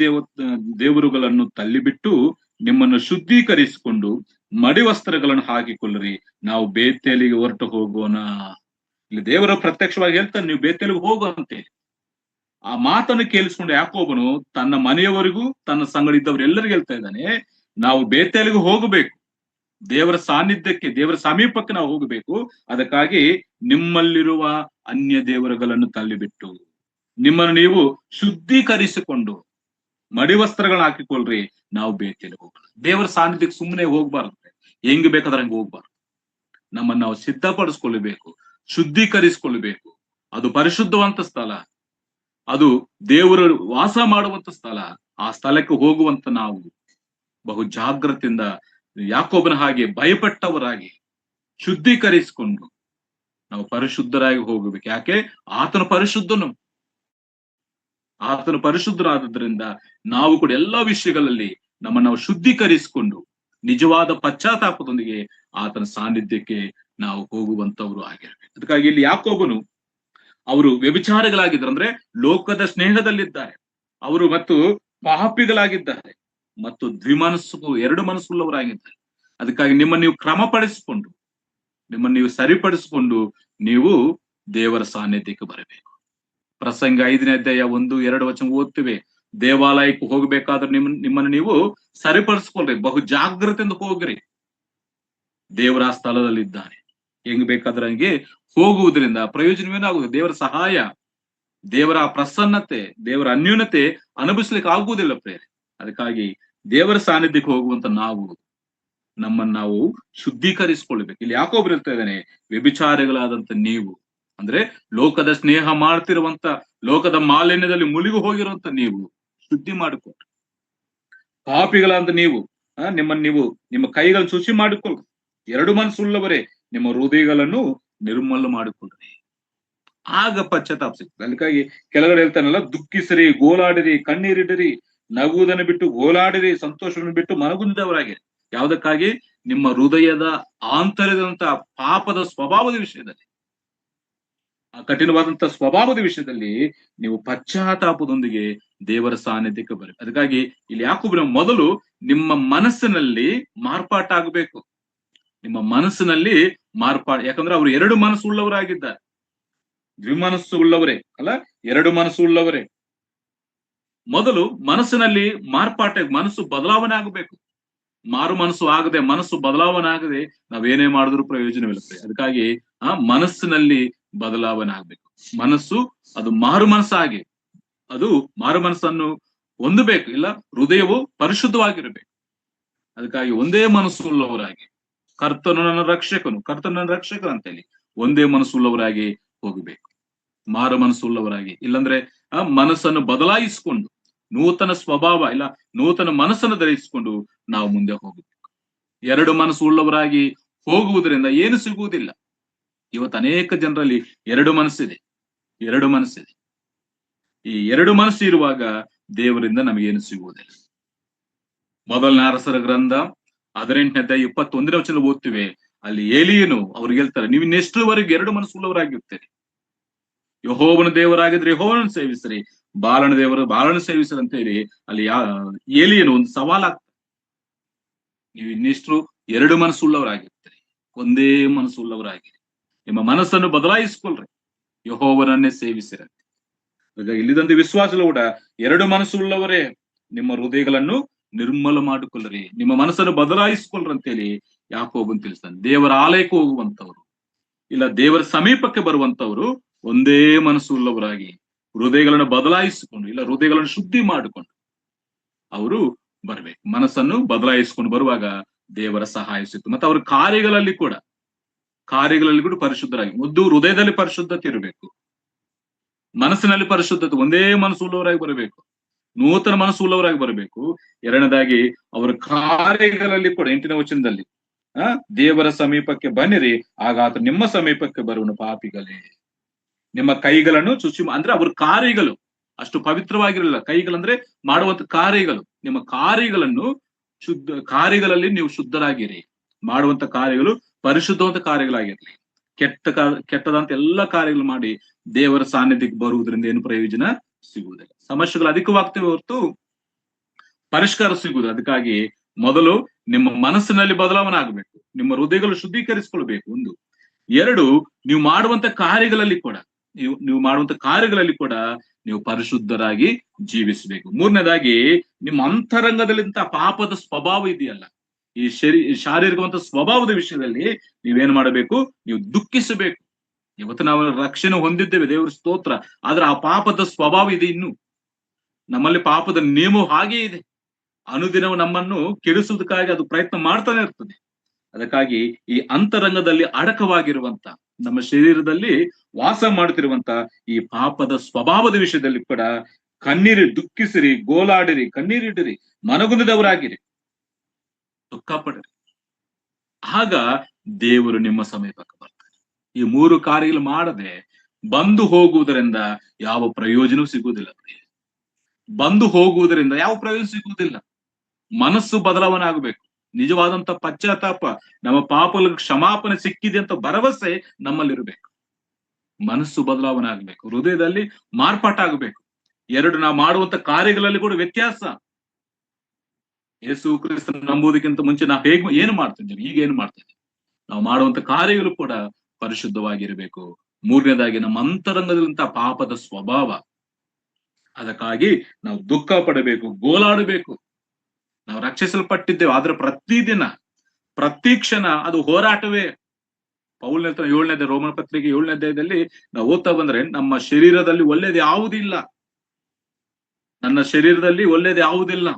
ದೇವರುಗಳನ್ನು ತಳ್ಳಿಬಿಟ್ಟು ನಿಮ್ಮನ್ನು ಶುದ್ಧೀಕರಿಸಿಕೊಂಡು ಮಡಿ ವಸ್ತ್ರಗಳನ್ನು ಹಾಕಿಕೊಳ್ಳಿರಿ, ನಾವು ಬೇತೇಲಿಗೆ ಹೊರಟು ಹೋಗೋಣ. ಇಲ್ಲಿ ದೇವರ ಪ್ರತ್ಯಕ್ಷವಾಗಿ ಹೇಳ್ತಾನೆ, ನೀವು ಬೇತೇಲಿಗೆ ಹೋಗುವಂತೆ. ಆ ಮಾತನ್ನು ಕೇಳಿಸ್ಕೊಂಡು ಯಾಕೋಬನು ತನ್ನ ಮನೆಯವರಿಗೂ ತನ್ನ ಸಂಗಡ ಇದ್ದವರೆಲ್ಲರಿಗೂ ಹೇಳ್ತಾ ಇದ್ದಾನೆ, ನಾವು ಬೇತೇಲಿಗೆ ಹೋಗಬೇಕು, ದೇವರ ಸಾನ್ನಿಧ್ಯಕ್ಕೆ, ದೇವರ ಸಮೀಪಕ್ಕೆ ನಾವು ಹೋಗಬೇಕು. ಅದಕ್ಕಾಗಿ ನಿಮ್ಮಲ್ಲಿರುವ ಅನ್ಯ ದೇವರುಗಳನ್ನು ತಳ್ಳಿಬಿಟ್ಟು ನಿಮ್ಮನ್ನು ನೀವು ಶುದ್ಧೀಕರಿಸಿಕೊಂಡು ಮಡಿ ವಸ್ತ್ರಗಳನ್ನ ಹಾಕಿಕೊಳ್ಳ್ರಿ, ನಾವು ಬೇತೇಲಿಗೆ ಹೋಗೋಣ. ದೇವರ ಸಾನ್ನಿಧ್ಯಕ್ಕೆ ಸುಮ್ಮನೆ ಹೋಗ್ಬಾರ್ದು, ಹೆಂಗ್ ಬೇಕಾದ್ರೆ ಹಂಗೆ ಹೋಗ್ಬಾರ್ದು. ನಮ್ಮನ್ನು ನಾವು ಸಿದ್ಧಪಡಿಸ್ಕೊಳ್ಬೇಕು, ಶುದ್ಧೀಕರಿಸಿಕೊಳ್ಬೇಕು. ಅದು ಪರಿಶುದ್ಧವಂತ ಸ್ಥಳ, ಅದು ದೇವರು ವಾಸ ಮಾಡುವಂತ ಸ್ಥಳ. ಆ ಸ್ಥಳಕ್ಕೆ ಹೋಗುವಂತ ನಾವು ಬಹು ಜಾಗ್ರತೆಯಿಂದ ಯಾಕೋಬನ ಹಾಗೆ ಭಯಪಟ್ಟವರಾಗಿ ಶುದ್ಧೀಕರಿಸಿಕೊಂಡು ನಾವು ಪರಿಶುದ್ಧರಾಗಿ ಹೋಗಬೇಕು. ಯಾಕೆ? ಆತನು ಪರಿಶುದ್ಧನು. ಆತನು ಪರಿಶುದ್ಧನಾದದ್ರಿಂದ ನಾವು ಕೂಡ ಎಲ್ಲಾ ವಿಷಯಗಳಲ್ಲಿ ನಮ್ಮನ್ನು ನಾವು ಶುದ್ಧೀಕರಿಸಿಕೊಂಡು ನಿಜವಾದ ಪಶ್ಚಾತ್ತಾಪದೊಂದಿಗೆ ಆತನ ಸಾನ್ನಿಧ್ಯಕ್ಕೆ ನಾವು ಹೋಗುವಂತವ್ರು ಆಗಿರ್ಬೇಕು. ಅದಕ್ಕಾಗಿ ಇಲ್ಲಿ ಯಾಕೋಬನು ಅವರು ವ್ಯಭಿಚಾರಿಗಳಾಗಿದ್ದಾರೆ, ಅಂದ್ರೆ ಲೋಕದ ಸ್ನೇಹದಲ್ಲಿದ್ದಾರೆ ಅವರು, ಮತ್ತು ಪಾಪಿಗಳಾಗಿದ್ದಾರೆ, ಮತ್ತು ದ್ವಿಮನಸ್ಸು ಎರಡು ಮನಸ್ಸುಳ್ಳವರಾಗಿದ್ದಾರೆ. ಅದಕ್ಕಾಗಿ ನಿಮ್ಮನ್ನು ನೀವು ಕ್ರಮಪಡಿಸಿಕೊಂಡು, ನಿಮ್ಮನ್ನು ನೀವು ಸರಿಪಡಿಸಿಕೊಂಡು ನೀವು ದೇವರ ಸಾನ್ನಿಧ್ಯಕ್ಕೆ ಬರಬೇಕು. ಪ್ರಸಂಗ 5ನೇ ಅಧ್ಯಾಯ 1-2 ವಚನ ಓದ್ತಿವೆ. ದೇವಾಲಯಕ್ಕೆ ಹೋಗ್ಬೇಕಾದ್ರೆ ನಿಮ್ಮನ್ನು ನೀವು ಸರಿಪಡಿಸ್ಕೊಳ್ರಿ, ಬಹು ಜಾಗ್ರತೆಯಿಂದ ಹೋಗ್ರಿ. ದೇವರ ಸ್ಥಳದಲ್ಲಿದ್ದಾನೆ, ಹೆಂಗ್ ಬೇಕಾದ್ರೆ ಹಂಗೆ ಹೋಗುವುದರಿಂದ ಪ್ರಯೋಜನವೇನಾಗುವುದು? ದೇವರ ಸಹಾಯ, ದೇವರ ಪ್ರಸನ್ನತೆ, ದೇವರ ಅನ್ಯೂನತೆ ಅನುಭವಿಸ್ಲಿಕ್ಕೆ ಆಗುವುದಿಲ್ಲ ಪ್ರೇರೆ. ಅದಕ್ಕಾಗಿ ದೇವರ ಸಾನ್ನಿಧ್ಯಕ್ಕೆ ಹೋಗುವಂತ ನಮ್ಮನ್ನು ನಾವು ಶುದ್ಧೀಕರಿಸಿಕೊಳ್ಬೇಕು. ಇಲ್ಲಿ ಯಾಕೋಬ್ರು ಹೇಳ್ತಾ ಇದ್ದಾನೆ, ವ್ಯಭಿಚಾರಿಗಳಾದಂತ ನೀವು, ಅಂದ್ರೆ ಲೋಕದ ಸ್ನೇಹ ಮಾಡ್ತಿರುವಂತ, ಲೋಕದ ಮಾಲಿನ್ಯದಲ್ಲಿ ಮುಳುಗಿ ಹೋಗಿರುವಂತ ನೀವು ಶುದ್ಧಿ ಮಾಡಿಕೊಳ್ರಿ. ಪಾಪಿಗಳಂತ ನೀವು ನಿಮ್ಮ ಕೈಗಳನ್ನು ಶುಚಿ ಮಾಡಿಕೊಳ್ಳಿ. ಎರಡು ಮನಸ್ಸುಳ್ಳವರೇ ನಿಮ್ಮ ಹೃದಯಗಳನ್ನು ನಿರ್ಮಲ ಮಾಡಿಕೊಳ್ಳ್ರಿ, ಆಗ ಪಶ್ಚಾತ್ತಾಪ ಸಿಗ್ತದೆ. ಅದಕ್ಕಾಗಿ ಕೆಳಗಡೆ ಹೇಳ್ತಾನಲ್ಲ, ದುಃಖಿಸಿರಿ, ಗೋಲಾಡಿರಿ, ಕಣ್ಣೀರಿಡಿರಿ, ನಗುವುದನ್ನು ಬಿಟ್ಟು ಗೋಲಾಡಿರಿ, ಸಂತೋಷವನ್ನು ಬಿಟ್ಟು ಮನಗುಂದಿದವರಾಗಿ. ಯಾವುದಕ್ಕಾಗಿ? ನಿಮ್ಮ ಹೃದಯದ ಆಂತರ್ಯದಂತ ಪಾಪದ ಸ್ವಭಾವದ ವಿಷಯದಲ್ಲಿ, ಆ ಕಠಿಣವಾದಂತಹ ಸ್ವಭಾವದ ವಿಷಯದಲ್ಲಿ ನೀವು ಪಶ್ಚಾತ್ತಾಪದೊಂದಿಗೆ ದೇವರ ಸಾನ್ನಿಧ್ಯಕ್ಕೆ ಬರಿ. ಅದಕ್ಕಾಗಿ ಇಲ್ಲಿ ಯಾಕೋಬನು ಮೊದಲು ನಿಮ್ಮ ಮನಸ್ಸಿನಲ್ಲಿ ಮಾರ್ಪಾಟಾಗಬೇಕು. ನಿಮ್ಮ ಮನಸ್ಸಿನಲ್ಲಿ ಯಾಕಂದ್ರೆ ಅವರು ಎರಡು ಮನಸ್ಸು ಉಳ್ಳವರಾಗಿದ್ದಾರೆ. ದ್ವಿಮನಸ್ಸು ಉಳ್ಳವರೇ ಅಲ್ಲ, ಎರಡು ಮನಸ್ಸು ಉಳ್ಳವರೇ. ಮೊದಲು ಮನಸ್ಸಿನಲ್ಲಿ ಮನಸ್ಸು ಬದಲಾವಣೆ ಆಗಬೇಕು. ಮಾರು ಮನಸ್ಸು ಆಗದೆ, ಮನಸ್ಸು ಬದಲಾವಣೆ ಆಗದೆ ನಾವೇನೇ ಮಾಡಿದ್ರು ಪ್ರಯೋಜನವಿಲ್ಲ. ಅದಕ್ಕಾಗಿ ಆ ಮನಸ್ಸಿನಲ್ಲಿ ಬದಲಾವಣೆ ಆಗ್ಬೇಕು. ಮನಸ್ಸು ಅದು ಮಾರು ಮನಸ್ಸಾಗಿ, ಅದು ಮಾರು ಮನಸ್ಸನ್ನು ಹೊಂದಬೇಕು. ಇಲ್ಲ, ಹೃದಯವು ಪರಿಶುದ್ಧವಾಗಿರಬೇಕು. ಅದಕ್ಕಾಗಿ ಒಂದೇ ಮನಸ್ಸು ಉಳ್ಳವರಾಗಿ, ಕರ್ತನು ನನ್ನ ರಕ್ಷಕನು ಅಂತ ಹೇಳಿ ಒಂದೇ ಮನಸ್ಸುಳ್ಳವರಾಗಿ ಹೋಗಬೇಕು. ಮಾರು ಮನಸ್ಸುಳ್ಳವರಾಗಿ, ಇಲ್ಲಂದ್ರೆ ಆ ಮನಸ್ಸನ್ನು ಬದಲಾಯಿಸಿಕೊಂಡು ನೂತನ ಸ್ವಭಾವ ಇಲ್ಲ ನೂತನ ಮನಸ್ಸನ್ನು ಧರಿಸಿಕೊಂಡು ನಾವು ಮುಂದೆ ಹೋಗಬೇಕು. ಎರಡು ಮನಸ್ಸು ಉಳ್ಳವರಾಗಿ ಹೋಗುವುದರಿಂದ ಏನು ಸಿಗುವುದಿಲ್ಲ. ಇವತ್ತು ಅನೇಕ ಜನರಲ್ಲಿ ಎರಡು ಮನಸ್ಸಿದೆ. ಈ ಎರಡು ಮನಸ್ಸು ಇರುವಾಗ ದೇವರಿಂದ ನಮಗೇನು ಸಿಗುವುದಿಲ್ಲ. ಮೊದಲನೇ ಅರಸರ ಗ್ರಂಥ 18ನೇ ಅಧ್ಯಾಯ 21ನೇ ವಚನ ಓದ್ತಿವೆ. ಅಲ್ಲಿ ಏಲಿಯನು ಅವ್ರಿಗೆ ಹೇಳ್ತಾರೆ, ನೀವು ಇನ್ನೆಷ್ಟರವರೆಗೆ ಎರಡು ಮನಸ್ಸು ಉಳ್ಳವರಾಗಿರ್ತೀರಿ? ಯೆಹೋವನ ದೇವರಾಗಿದ್ರೆ ಯೆಹೋವನನ್ನು ಸೇವಿಸ್ರಿ, ಬಾಲನ ದೇವರು ಬಾಲನ ಸೇವಿಸ್ರಿ ಅಂತ ಹೇಳಿ ಅಲ್ಲಿ ಏಲಿಯನು ಒಂದು ಸವಾಲಾಗ್ತದೆ. ನೀವು ಇನ್ನೆಷ್ಟು ಎರಡು ಮನಸ್ಸುಳ್ಳವರಾಗಿರ್ತೀರಿ, ಒಂದೇ ಮನಸ್ಸುಳ್ಳವರಾಗಿರಿ. ನಿಮ್ಮ ಮನಸ್ಸನ್ನು ಬದಲಾಯಿಸ್ಕೊಳ್ರಿ, ಯೆಹೋವನನ್ನೇ ಸೇವಿಸಿರಂತೆ. ಇಲ್ಲಿದಂತೆ ವಿಶ್ವಾಸಗಳು ಕೂಡ ಎರಡು ಮನಸ್ಸುಳ್ಳವರೇ ನಿಮ್ಮ ಹೃದಯಗಳನ್ನು ನಿರ್ಮಲ ಮಾಡಿಕೊಳ್ಳ್ರಿ, ನಿಮ್ಮ ಮನಸ್ಸನ್ನು ಬದಲಾಯಿಸ್ಕೊಳ್ರಿ ಅಂತ ಹೇಳಿ ಯಾಕೋಬನು ತಿಳಿಸ್ತಾನೆ. ದೇವರ ಆಲಯಕ್ಕೆ ಹೋಗುವಂತವ್ರು ಇಲ್ಲ ದೇವರ ಸಮೀಪಕ್ಕೆ ಬರುವಂತವ್ರು ಒಂದೇ ಮನಸ್ಸು ಉಳ್ಳವರಾಗಿ ಹೃದಯಗಳನ್ನು ಬದಲಾಯಿಸಿಕೊಂಡು ಇಲ್ಲ ಹೃದಯಗಳನ್ನು ಶುದ್ಧಿ ಮಾಡಿಕೊಂಡು ಅವರು ಬರ್ಬೇಕು. ಮನಸ್ಸನ್ನು ಬದಲಾಯಿಸಿಕೊಂಡು ಬರುವಾಗ ದೇವರ ಸಹಾಯ ಸಿಕ್ತು. ಮತ್ತೆ ಅವರ ಕಾರ್ಯಗಳಲ್ಲಿ ಕೂಡ ಪರಿಶುದ್ಧರಾಗಿ, ಹೃದಯದಲ್ಲಿ ಪರಿಶುದ್ಧತೆ ಇರಬೇಕು, ಮನಸ್ಸಿನಲ್ಲಿ ಪರಿಶುದ್ಧತೆ, ಒಂದೇ ಮನಸ್ಸು ಉಳ್ಳವರಾಗಿ ಬರಬೇಕು, ನೂತನ ಮನಸ್ಸು ಉಳ್ಳವರಾಗಿ ಬರಬೇಕು. ಎರಡನೇದಾಗಿ ಅವರ ಕಾರ್ಯಗಳಲ್ಲಿ ಕೂಡ 8ನೇ ವಚನದಲ್ಲಿ ದೇವರ ಸಮೀಪಕ್ಕೆ ಬನ್ನಿರಿ, ಆಗ ಆತ ನಿಮ್ಮ ಸಮೀಪಕ್ಕೆ ಬರುವನು ಪಾಪಿಗಳೇ. ನಿಮ್ಮ ಕೈಗಳನ್ನು ಶುಚಿ, ಅಂದ್ರೆ ಅವ್ರ ಕಾರ್ಯಗಳು ಅಷ್ಟು ಪವಿತ್ರವಾಗಿರಲಿಲ್ಲ. ಕೈಗಳಂದ್ರೆ ಮಾಡುವಂತ ಕಾರ್ಯಗಳು. ನಿಮ್ಮ ಕಾರ್ಯಗಳಲ್ಲಿ ನೀವು ಶುದ್ಧರಾಗಿರಿ, ಮಾಡುವಂತ ಕಾರ್ಯಗಳು ಪರಿಶುದ್ಧವಂತ ಕಾರ್ಯಗಳಾಗಿರ್ಲಿ. ಕೆಟ್ಟದಂತ ಎಲ್ಲಾ ಕಾರ್ಯಗಳು ಮಾಡಿ ದೇವರ ಸಾನ್ನಿಧ್ಯಕ್ಕೆ ಬರುವುದರಿಂದ ಏನು ಪ್ರಯೋಜನ ಸಿಗುವುದಿಲ್ಲ. ಸಮಸ್ಯೆಗಳು ಅಧಿಕವಾಗ್ತವೆ ಹೊರತು ಪರಿಷ್ಕಾರ ಸಿಗುವುದು. ಅದಕ್ಕಾಗಿ ಮೊದಲು ನಿಮ್ಮ ಮನಸ್ಸಿನಲ್ಲಿ ಬದಲಾವಣೆ ಆಗಬೇಕು, ನಿಮ್ಮ ಹೃದಯಗಳು ಶುದ್ಧೀಕರಿಸಿಕೊಳ್ಬೇಕು. ಒಂದು. ಎರಡು, ನೀವು ಮಾಡುವಂತ ಕಾರ್ಯಗಳಲ್ಲಿ ಕೂಡ ನೀವು ಪರಿಶುದ್ಧರಾಗಿ ಜೀವಿಸಬೇಕು. ಮೂರನೇದಾಗಿ, ನಿಮ್ಮ ಅಂತರಂಗದಲ್ಲಿಂತ ಪಾಪದ ಸ್ವಭಾವ ಇದೆಯಲ್ಲ, ಈ ಶಾರೀರಿಕವಂತ ಸ್ವಭಾವದ ವಿಷಯದಲ್ಲಿ ನೀವೇನ್ ಮಾಡಬೇಕು? ನೀವು ದುಃಖಿಸಬೇಕು. ಇವತ್ತು ನಾವು ರಕ್ಷಣೆ ಹೊಂದಿದ್ದೇವೆ, ದೇವರ ಸ್ತೋತ್ರ. ಆದ್ರೆ ಆ ಪಾಪದ ಸ್ವಭಾವ ಇದೆ. ಇನ್ನು ನಮ್ಮಲ್ಲಿ ಪಾಪದ ನಿಯಮ ಹಾಗೆ ಇದೆ. ಅನುದಿನವೂ ನಮ್ಮನ್ನು ಕೆಡಿಸುವುದಕ್ಕಾಗಿ ಅದು ಪ್ರಯತ್ನ ಮಾಡ್ತಾನೆ ಇರ್ತದೆ. ಅದಕ್ಕಾಗಿ ಈ ಅಂತರಂಗದಲ್ಲಿ ಅಡಕವಾಗಿರುವಂತ, ನಮ್ಮ ಶರೀರದಲ್ಲಿ ವಾಸ ಮಾಡುತ್ತಿರುವಂತ ಈ ಪಾಪದ ಸ್ವಭಾವದ ವಿಷಯದಲ್ಲಿ ಕೂಡ ದುಃಖಿಸಿರಿ, ಗೋಲಾಡಿರಿ, ಕಣ್ಣೀರಿಡಿರಿ, ಮನಗುಂದಿದವರಾಗಿರಿ, ದುಃಖ ಪಡಿರಿ. ಆಗ ದೇವರು ನಿಮ್ಮ ಸಮೀಪಕ್ಕೆ ಬರ್ತಾರೆ. ಈ ಮೂರು ಕಾರ್ಯಗಳು ಮಾಡದೆ ಬಂದು ಹೋಗುವುದರಿಂದ ಯಾವ ಪ್ರಯೋಜನವೂ ಸಿಗುವುದಿಲ್ಲ. ಬಂದು ಹೋಗುವುದರಿಂದ ಯಾವ ಪ್ರಯೋಜನ ಸಿಗುವುದಿಲ್ಲ. ಮನಸ್ಸು ಬದಲಾವಣೆ ಆಗಬೇಕು. ನಿಜವಾದಂತ ಪಶ್ಚಾತ್ತಾಪ, ನಮ್ಮ ಪಾಪಗಳಿಗೆ ಕ್ಷಮಾಪಣೆ ಸಿಕ್ಕಿದೆ ಅಂತ ಭರವಸೆ ನಮ್ಮಲ್ಲಿರ್ಬೇಕು. ಮನಸ್ಸು ಬದಲಾವಣೆ ಆಗ್ಬೇಕು, ಹೃದಯದಲ್ಲಿ ಮಾರ್ಪಾಟಾಗಬೇಕು. ಎರಡು, ನಾವು ಮಾಡುವಂತ ಕಾರ್ಯಗಳಲ್ಲಿ ಕೂಡ ವ್ಯತ್ಯಾಸ. ಯೇಸು ಕ್ರಿಸ್ತನ ನಂಬುವುದಕ್ಕಿಂತ ಮುಂಚೆ ನಾವು ಏನು ಮಾಡ್ತಿದ್ದೇವೆ, ಈಗ ಏನು ಮಾಡ್ತಿದ್ದೇವೆ, ನಾವು ಮಾಡುವಂತ ಕಾರ್ಯಗಳು ಕೂಡ ಪರಿಶುದ್ಧವಾಗಿರಬೇಕು. ಮೂರನೇದಾಗಿ ನಮ್ಮ ಅಂತರಂಗದಂತ ಪಾಪದ ಸ್ವಭಾವ, ಅದಕ್ಕಾಗಿ ನಾವು ದುಃಖ ಪಡಬೇಕು, ಗೋಲಾಡಬೇಕು. ನಾವು ರಕ್ಷಿಸಲ್ಪಟ್ಟಿದ್ದೇವೆ, ಆದ್ರೆ ಪ್ರತಿದಿನ ಪ್ರತಿ ಕ್ಷಣ ಅದು ಹೋರಾಟವೇ. ಪೌಲ್ 7ನೇ ರೋಮನ ಪತ್ರಿಕೆ 7ನೇ ಅಧ್ಯಾಯದಲ್ಲಿ ನಾವು ಓದ್ತಾ ಬಂದ್ರೆ, ನಮ್ಮ ಶರೀರದಲ್ಲಿ ಒಳ್ಳೇದು ಯಾವುದಿಲ್ಲ, ನನ್ನ ಶರೀರದಲ್ಲಿ ಒಳ್ಳೇದು ಯಾವುದಿಲ್ಲ,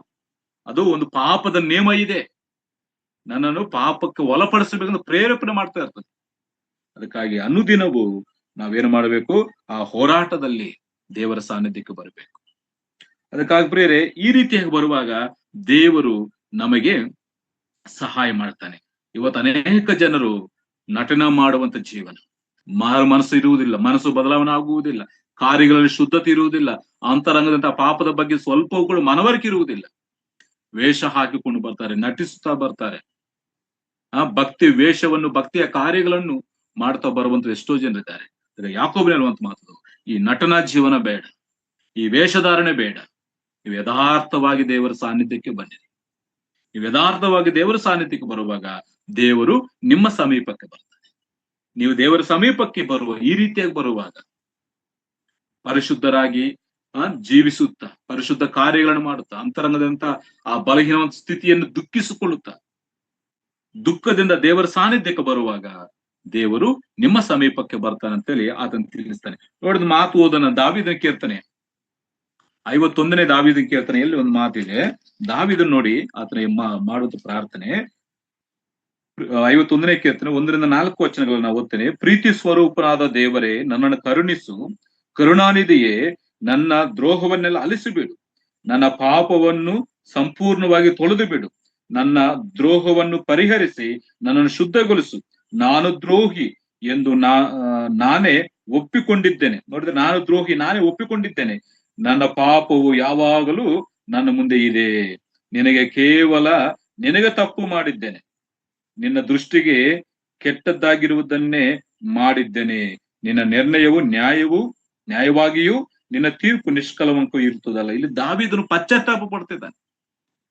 ಅದು ಒಂದು ಪಾಪದ ನಿಯಮ ಇದೆ, ನನ್ನನ್ನು ಪಾಪಕ್ಕೆ ಒಳಪಡಿಸಬೇಕಂತ ಪ್ರೇರೇಪಣೆ ಮಾಡ್ತಾ ಇರ್ತದೆ. ಅದಕ್ಕಾಗಿ ಅನುದಿನವೂ ನಾವೇನು ಮಾಡಬೇಕು, ಆ ಹೋರಾಟದಲ್ಲಿ ದೇವರ ಸಾನ್ನಿಧ್ಯಕ್ಕೆ ಬರಬೇಕು. ಅದಕ್ಕಾಗಿ ಪ್ರೇರೆ, ಈ ರೀತಿಯಾಗಿ ಬರುವಾಗ ದೇವರು ನಮಗೆ ಸಹಾಯ ಮಾಡ್ತಾನೆ. ಇವತ್ತು ಅನೇಕ ಜನರು ನಟನ ಮಾಡುವಂತ ಜೀವನ, ಮನಸ್ಸು ಇರುವುದಿಲ್ಲ, ಮನಸ್ಸು ಬದಲಾವಣೆ ಆಗುವುದಿಲ್ಲ, ಕಾರ್ಯಗಳಲ್ಲಿ ಶುದ್ಧತೆ ಇರುವುದಿಲ್ಲ, ಅಂತರಂಗದಂತಹ ಪಾಪದ ಬಗ್ಗೆ ಸ್ವಲ್ಪವೂ ಕೂಡ ಮನವರಿಕೆ ಇರುವುದಿಲ್ಲ. ವೇಷ ಹಾಕಿಕೊಂಡು ಬರ್ತಾರೆ, ನಟಿಸುತ್ತಾ ಬರ್ತಾರೆ. ಭಕ್ತಿ ವೇಷವನ್ನು, ಭಕ್ತಿಯ ಕಾರ್ಯಗಳನ್ನು ಮಾಡ್ತಾ ಬರುವಂತ ಎಷ್ಟೋ ಜನರಿದ್ದಾರೆ. ಯಾಕೋಬನೇ ಹೇಳುವಂತ ಮಾತು, ಈ ನಟನ ಜೀವನ ಬೇಡ, ಈ ವೇಷಧಾರಣೆ ಬೇಡ, ನೀವು ಯಥಾರ್ಥವಾಗಿ ದೇವರ ಸಾನ್ನಿಧ್ಯಕ್ಕೆ ಬನ್ನಿರಿ. ನೀವು ಯಥಾರ್ಥವಾಗಿ ದೇವರ ಸಾನ್ನಿಧ್ಯಕ್ಕೆ ಬರುವಾಗ ದೇವರು ನಿಮ್ಮ ಸಮೀಪಕ್ಕೆ ಬರ್ತಾನೆ. ನೀವು ದೇವರ ಸಮೀಪಕ್ಕೆ ಬರುವ ಈ ರೀತಿಯಾಗಿ ಬರುವಾಗ ಪರಿಶುದ್ಧರಾಗಿ ಜೀವಿಸುತ್ತಾ, ಪರಿಶುದ್ಧ ಕಾರ್ಯಗಳನ್ನು ಮಾಡುತ್ತಾ, ಅಂತರಂಗದಂತ ಆ ಬಲಹೀನ ಸ್ಥಿತಿಯನ್ನು ದುಃಖಿಸಿಕೊಳ್ಳುತ್ತಾ, ದುಃಖದಿಂದ ದೇವರ ಸಾನ್ನಿಧ್ಯಕ್ಕೆ ಬರುವಾಗ ದೇವರು ನಿಮ್ಮ ಸಮೀಪಕ್ಕೆ ಬರ್ತಾನಂತೇಳಿ ಆತನ ತಿಳಿಸ್ತಾನೆ. ನೋಡಿದ ಮಾತು ಓದನ ದಾವೀದನ ಕೀರ್ತನೆ 51ನೇ ದಾವೀದನ ಕೀರ್ತನೆಯಲ್ಲಿ ಒಂದು ಮಾತಿದೆ. ದಾವೀದನ್ ನೋಡಿ ಆತನ ಮಾಡುವಂತ ಪ್ರಾರ್ಥನೆ 51ನೇ ಕೀರ್ತನೆ 1-4 ವಚನಗಳನ್ನ ಓದ್ತೇನೆ. ಪ್ರೀತಿ ಸ್ವರೂಪನಾದ ದೇವರೇ, ನನ್ನನ್ನು ಕರುಣಿಸು, ಕರುಣಾನಿಧಿಯೇ, ನನ್ನ ದ್ರೋಹವನ್ನೆಲ್ಲ ಅಲಿಸಿಬಿಡು, ನನ್ನ ಪಾಪವನ್ನು ಸಂಪೂರ್ಣವಾಗಿ ತೊಳೆದು ಬಿಡು, ನನ್ನ ದ್ರೋಹವನ್ನು ಪರಿಹರಿಸಿ ನನ್ನನ್ನು ಶುದ್ಧಗೊಳಿಸು. ನಾನು ದ್ರೋಹಿ ಎಂದು ನಾನೇ ಒಪ್ಪಿಕೊಂಡಿದ್ದೇನೆ. ನೋಡಿದ್ರೆ, ನಾನು ದ್ರೋಹಿ, ನಾನೇ ಒಪ್ಪಿಕೊಂಡಿದ್ದೇನೆ. ನನ್ನ ಪಾಪವು ಯಾವಾಗಲೂ ನನ್ನ ಮುಂದೆ ಇದೆ. ನಿನಗೆ ತಪ್ಪು ಮಾಡಿದ್ದೇನೆ, ನಿನ್ನ ದೃಷ್ಟಿಗೆ ಕೆಟ್ಟದ್ದಾಗಿರುವುದನ್ನೇ ಮಾಡಿದ್ದೇನೆ. ನಿನ್ನ ನಿರ್ಣಯವು ನ್ಯಾಯವಾಗಿಯೂ ನಿನ್ನ ತೀರ್ಪು ನಿಷ್ಕಲವಂಕೂ ಇರ್ತದಲ್ಲ. ಇಲ್ಲಿ ದಾವೀದನು ಪಶ್ಚಾತ್ತಾಪ ಪಡ್ತಿದ್ದಾನೆ.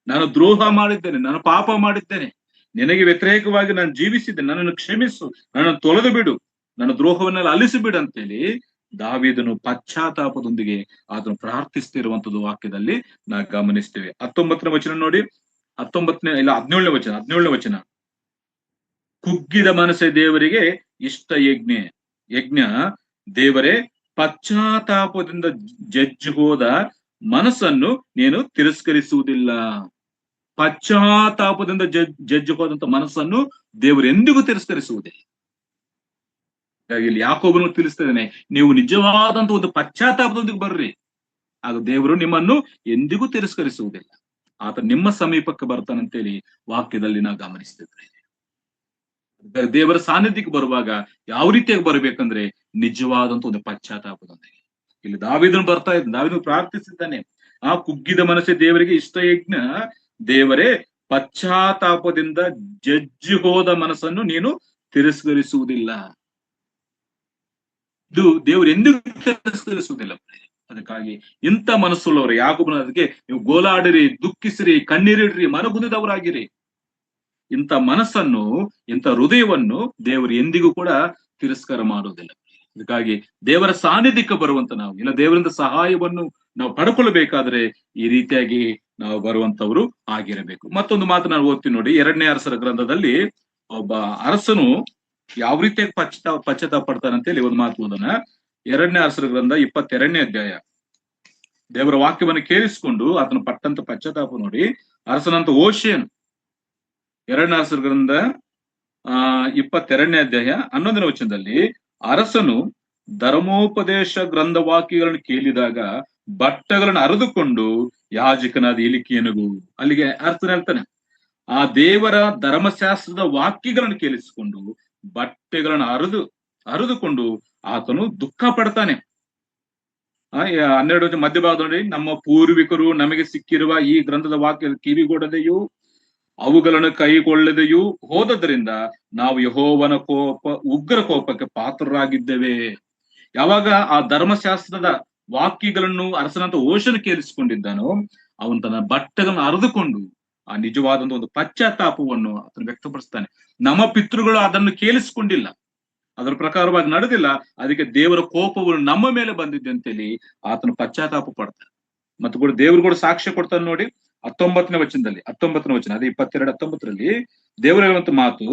ನಾನು ದ್ರೋಹ ಮಾಡಿದ್ದೇನೆ, ನಾನು ಪಾಪ ಮಾಡಿದ್ದೇನೆ, ನಿನಗೆ ವ್ಯತಿರೇಕವಾಗಿ ನಾನು ಜೀವಿಸಿದ್ದೇನೆ, ನನ್ನನ್ನು ಕ್ಷಮಿಸು, ನನ್ನನ್ನು ತೊಳೆದು ಬಿಡು, ನನ್ನ ದ್ರೋಹವನ್ನೆಲ್ಲ ಅಲಿಸಿಬಿಡು ಅಂತೇಳಿ ದಾವೀದನು ಪಶ್ಚಾತ್ತಾಪದೊಂದಿಗೆ ಅದನ್ನು ಪ್ರಾರ್ಥಿಸ್ತಿರುವಂತದ್ದು ವಾಕ್ಯದಲ್ಲಿ ನಾವು ಗಮನಿಸ್ತೇವೆ. 19ನೇ ವಚನ ನೋಡಿ, 17ನೇ ವಚನ. ಕುಗ್ಗಿದ ಮನಸ್ಸೇ ದೇವರಿಗೆ ಇಷ್ಟ ಯಜ್ಞ, ದೇವರೇ, ಪಶ್ಚಾತ್ತಾಪದಿಂದ ಜಜ್ಜಿ ಹೋದ ಮನಸ್ಸನ್ನು ನೀನು ತಿರಸ್ಕರಿಸುವುದಿಲ್ಲ. ಪಶ್ಚಾತ್ತಾಪದಿಂದ ಜಜ್ಜಿ ಹೋದಂತ ಮನಸ್ಸನ್ನು ದೇವರು ಎಂದಿಗೂ ತಿರಸ್ಕರಿಸುವುದಿಲ್ಲ. ಇಲ್ಲಿ ಯಾಕೋಬನು ತಿಳಿಸ್ತೇನೆ, ನೀವು ನಿಜವಾದಂತ ಒಂದು ಪಶ್ಚಾತ್ತಾಪದೊಂದಿಗೆ ಬರ್ರಿ, ಆಗ ದೇವರು ನಿಮ್ಮನ್ನು ಎಂದಿಗೂ ತಿರಸ್ಕರಿಸುವುದಿಲ್ಲ. ಆತ ನಿಮ್ಮ ಸಮೀಪಕ್ಕೆ ಬರ್ತಾನಂತೇಳಿ ವಾಕ್ಯದಲ್ಲಿ ನಾವು ಗಮನಿಸ್ತಿದ್ದೇವೆ. ದೇವರ ಸಾನ್ನಿಧ್ಯಕ್ಕೆ ಬರುವಾಗ ಯಾವ ರೀತಿಯಾಗಿ ಬರ್ಬೇಕಂದ್ರೆ ನಿಜವಾದಂತ ಒಂದು ಪಶ್ಚಾತ್ತಾಪದೊಂದಿಗೆ. ಇಲ್ಲಿ ದಾವೀದನು ದಾವೀದನು ಪ್ರಾರ್ಥಿಸಿದ್ದಾನೆ, ಆ ಕುಗ್ಗಿದ ಮನಸ್ಸೇ ದೇವರಿಗೆ ಇಷ್ಟ ಯಜ್ಞ, ದೇವರೇ, ಪಶ್ಚಾತ್ತಾಪದಿಂದ ಜಜ್ಜಿ ಹೋದ ಮನಸ್ಸನ್ನು ನೀನು ತಿರಸ್ಕರಿಸುವುದಿಲ್ಲ. ಇದು ದೇವರು ಎಂದಿಗೂ ತಿರಸ್ಕರಿಸುವುದಿಲ್ಲ. ಅದಕ್ಕಾಗಿ ಇಂಥ ಮನಸ್ಸುಳ್ಳವರು ಯಾಕೋಬನು ಅದಕ್ಕೆ, ನೀವು ಗೋಲಾಡಿರಿ, ದುಃಖಿಸಿರಿ, ಕಣ್ಣೀರಿಡ್ರಿ, ಮನಗುಂದಿದವರಾಗಿರಿ. ಇಂಥ ಮನಸ್ಸನ್ನು, ಇಂಥ ಹೃದಯವನ್ನು ದೇವರು ಎಂದಿಗೂ ಕೂಡ ತಿರಸ್ಕಾರ ಮಾಡುವುದಿಲ್ಲ. ಅದಕ್ಕಾಗಿ ದೇವರ ಸಾನ್ನಿಧ್ಯಕ್ಕೆ ಬರುವಂತ ನಾವು, ಇಲ್ಲ ದೇವರಿಂದ ಸಹಾಯವನ್ನು ನಾವು ಪಡ್ಕೊಳ್ಬೇಕಾದ್ರೆ ಈ ರೀತಿಯಾಗಿ ನಾವು ಬರುವಂತವ್ರು ಆಗಿರಬೇಕು. ಮತ್ತೊಂದು ಮಾತು ನಾನು ಓದ್ತೀನಿ ನೋಡಿ, 2ನೇ ಅರಸರ ಗ್ರಂಥದಲ್ಲಿ ಒಬ್ಬ ಅರಸನು ಯಾವ ರೀತಿಯಾಗಿ ಪಶ್ಚಾತ್ತಾಪ ಪಡ್ತಾನಂತೇಳಿ ಒಂದು ಮಾತು ಓದೋಣ. 2ನೇ ಅರಸರ ಗ್ರಂಥ 22ನೇ ಅಧ್ಯಾಯ. ದೇವರ ವಾಕ್ಯವನ್ನು ಕೇಳಿಸಿಕೊಂಡು ಆತನ ಪಟ್ಟಂತ ಪಶ್ಚಾತ್ತಾಪ ನೋಡಿ, ಅರಸನಂತ ಓಶೇನು 2ನೇ ಅರಸರ ಗ್ರಂಥ 22ನೇ ಅಧ್ಯಾಯ 11ನೇ ವಚನದಲ್ಲಿ, ಅರಸನು ಧರ್ಮೋಪದೇಶ ಗ್ರಂಥ ವಾಕ್ಯಗಳನ್ನು ಕೇಳಿದಾಗ ಬಟ್ಟೆಗಳನ್ನು ಅರೆದುಕೊಂಡು ಯಾಜಕನಾದ ಇಲಿಕೀಯನಿಗೂ, ಅಲ್ಲಿಗೆ ಅರ್ಥನ ಹೇಳ್ತಾನೆ, ಆ ದೇವರ ಧರ್ಮಶಾಸ್ತ್ರದ ವಾಕ್ಯಗಳನ್ನು ಕೇಳಿಸಿಕೊಂಡು ಬಟ್ಟೆಗಳನ್ನು ಅರೆದುಕೊಂಡು ಆತನು ದುಃಖ ಪಡ್ತಾನೆ. 12 ಮಧ್ಯಭಾಗದಲ್ಲಿ ನಮ್ಮ ಪೂರ್ವಿಕರು ನಮಗೆ ಸಿಕ್ಕಿರುವ ಈ ಗ್ರಂಥದ ವಾಕ್ಯ ಕಿವಿಗೊಡದೆಯೂ ಅವುಗಳನ್ನು ಕೈಗೊಳ್ಳದೆಯೂ ಹೋದದ್ರಿಂದ ನಾವು ಯೆಹೋವನ ಉಗ್ರ ಕೋಪಕ್ಕೆ ಪಾತ್ರರಾಗಿದ್ದೇವೆ. ಯಾವಾಗ ಆ ಧರ್ಮಶಾಸ್ತ್ರದ ವಾಕ್ಯಗಳನ್ನು ಅರಸನಂತ ಓಶನು ಕೇಳಿಸಿಕೊಂಡಿದ್ದಾನೋ, ಅವನು ತನ್ನ ಬಟ್ಟೆಗಳನ್ನು ಅರೆದುಕೊಂಡು ಆ ನಿಜವಾದಂತ ಒಂದು ಪಶ್ಚಾತ್ತಾಪವನ್ನು ಆತನು ವ್ಯಕ್ತಪಡಿಸ್ತಾನೆ. ನಮ್ಮ ಪಿತೃಗಳು ಅದನ್ನು ಕೇಳಿಸಿಕೊಂಡಿಲ್ಲ, ಅದರ ಪ್ರಕಾರವಾಗಿ ನಡೆದಿಲ್ಲ, ಅದಕ್ಕೆ ದೇವರ ಕೋಪವನ್ನು ನಮ್ಮ ಮೇಲೆ ಬಂದಿದೆ ಅಂತೇಳಿ ಆತನು ಪಶ್ಚಾತ್ತಾಪ ಪಡ್ತಾನೆ. ಮತ್ತು ಕೂಡ ದೇವರು ಕೂಡ ಸಾಕ್ಷ್ಯ ಕೊಡ್ತಾನೆ ನೋಡಿ. 19ನೇ ವಚನದಲ್ಲಿ, 19ನೇ ವಚನ, ಅದೇ 22:19 ದೇವರು ಹೇಳುವಂತ ಮಾತು,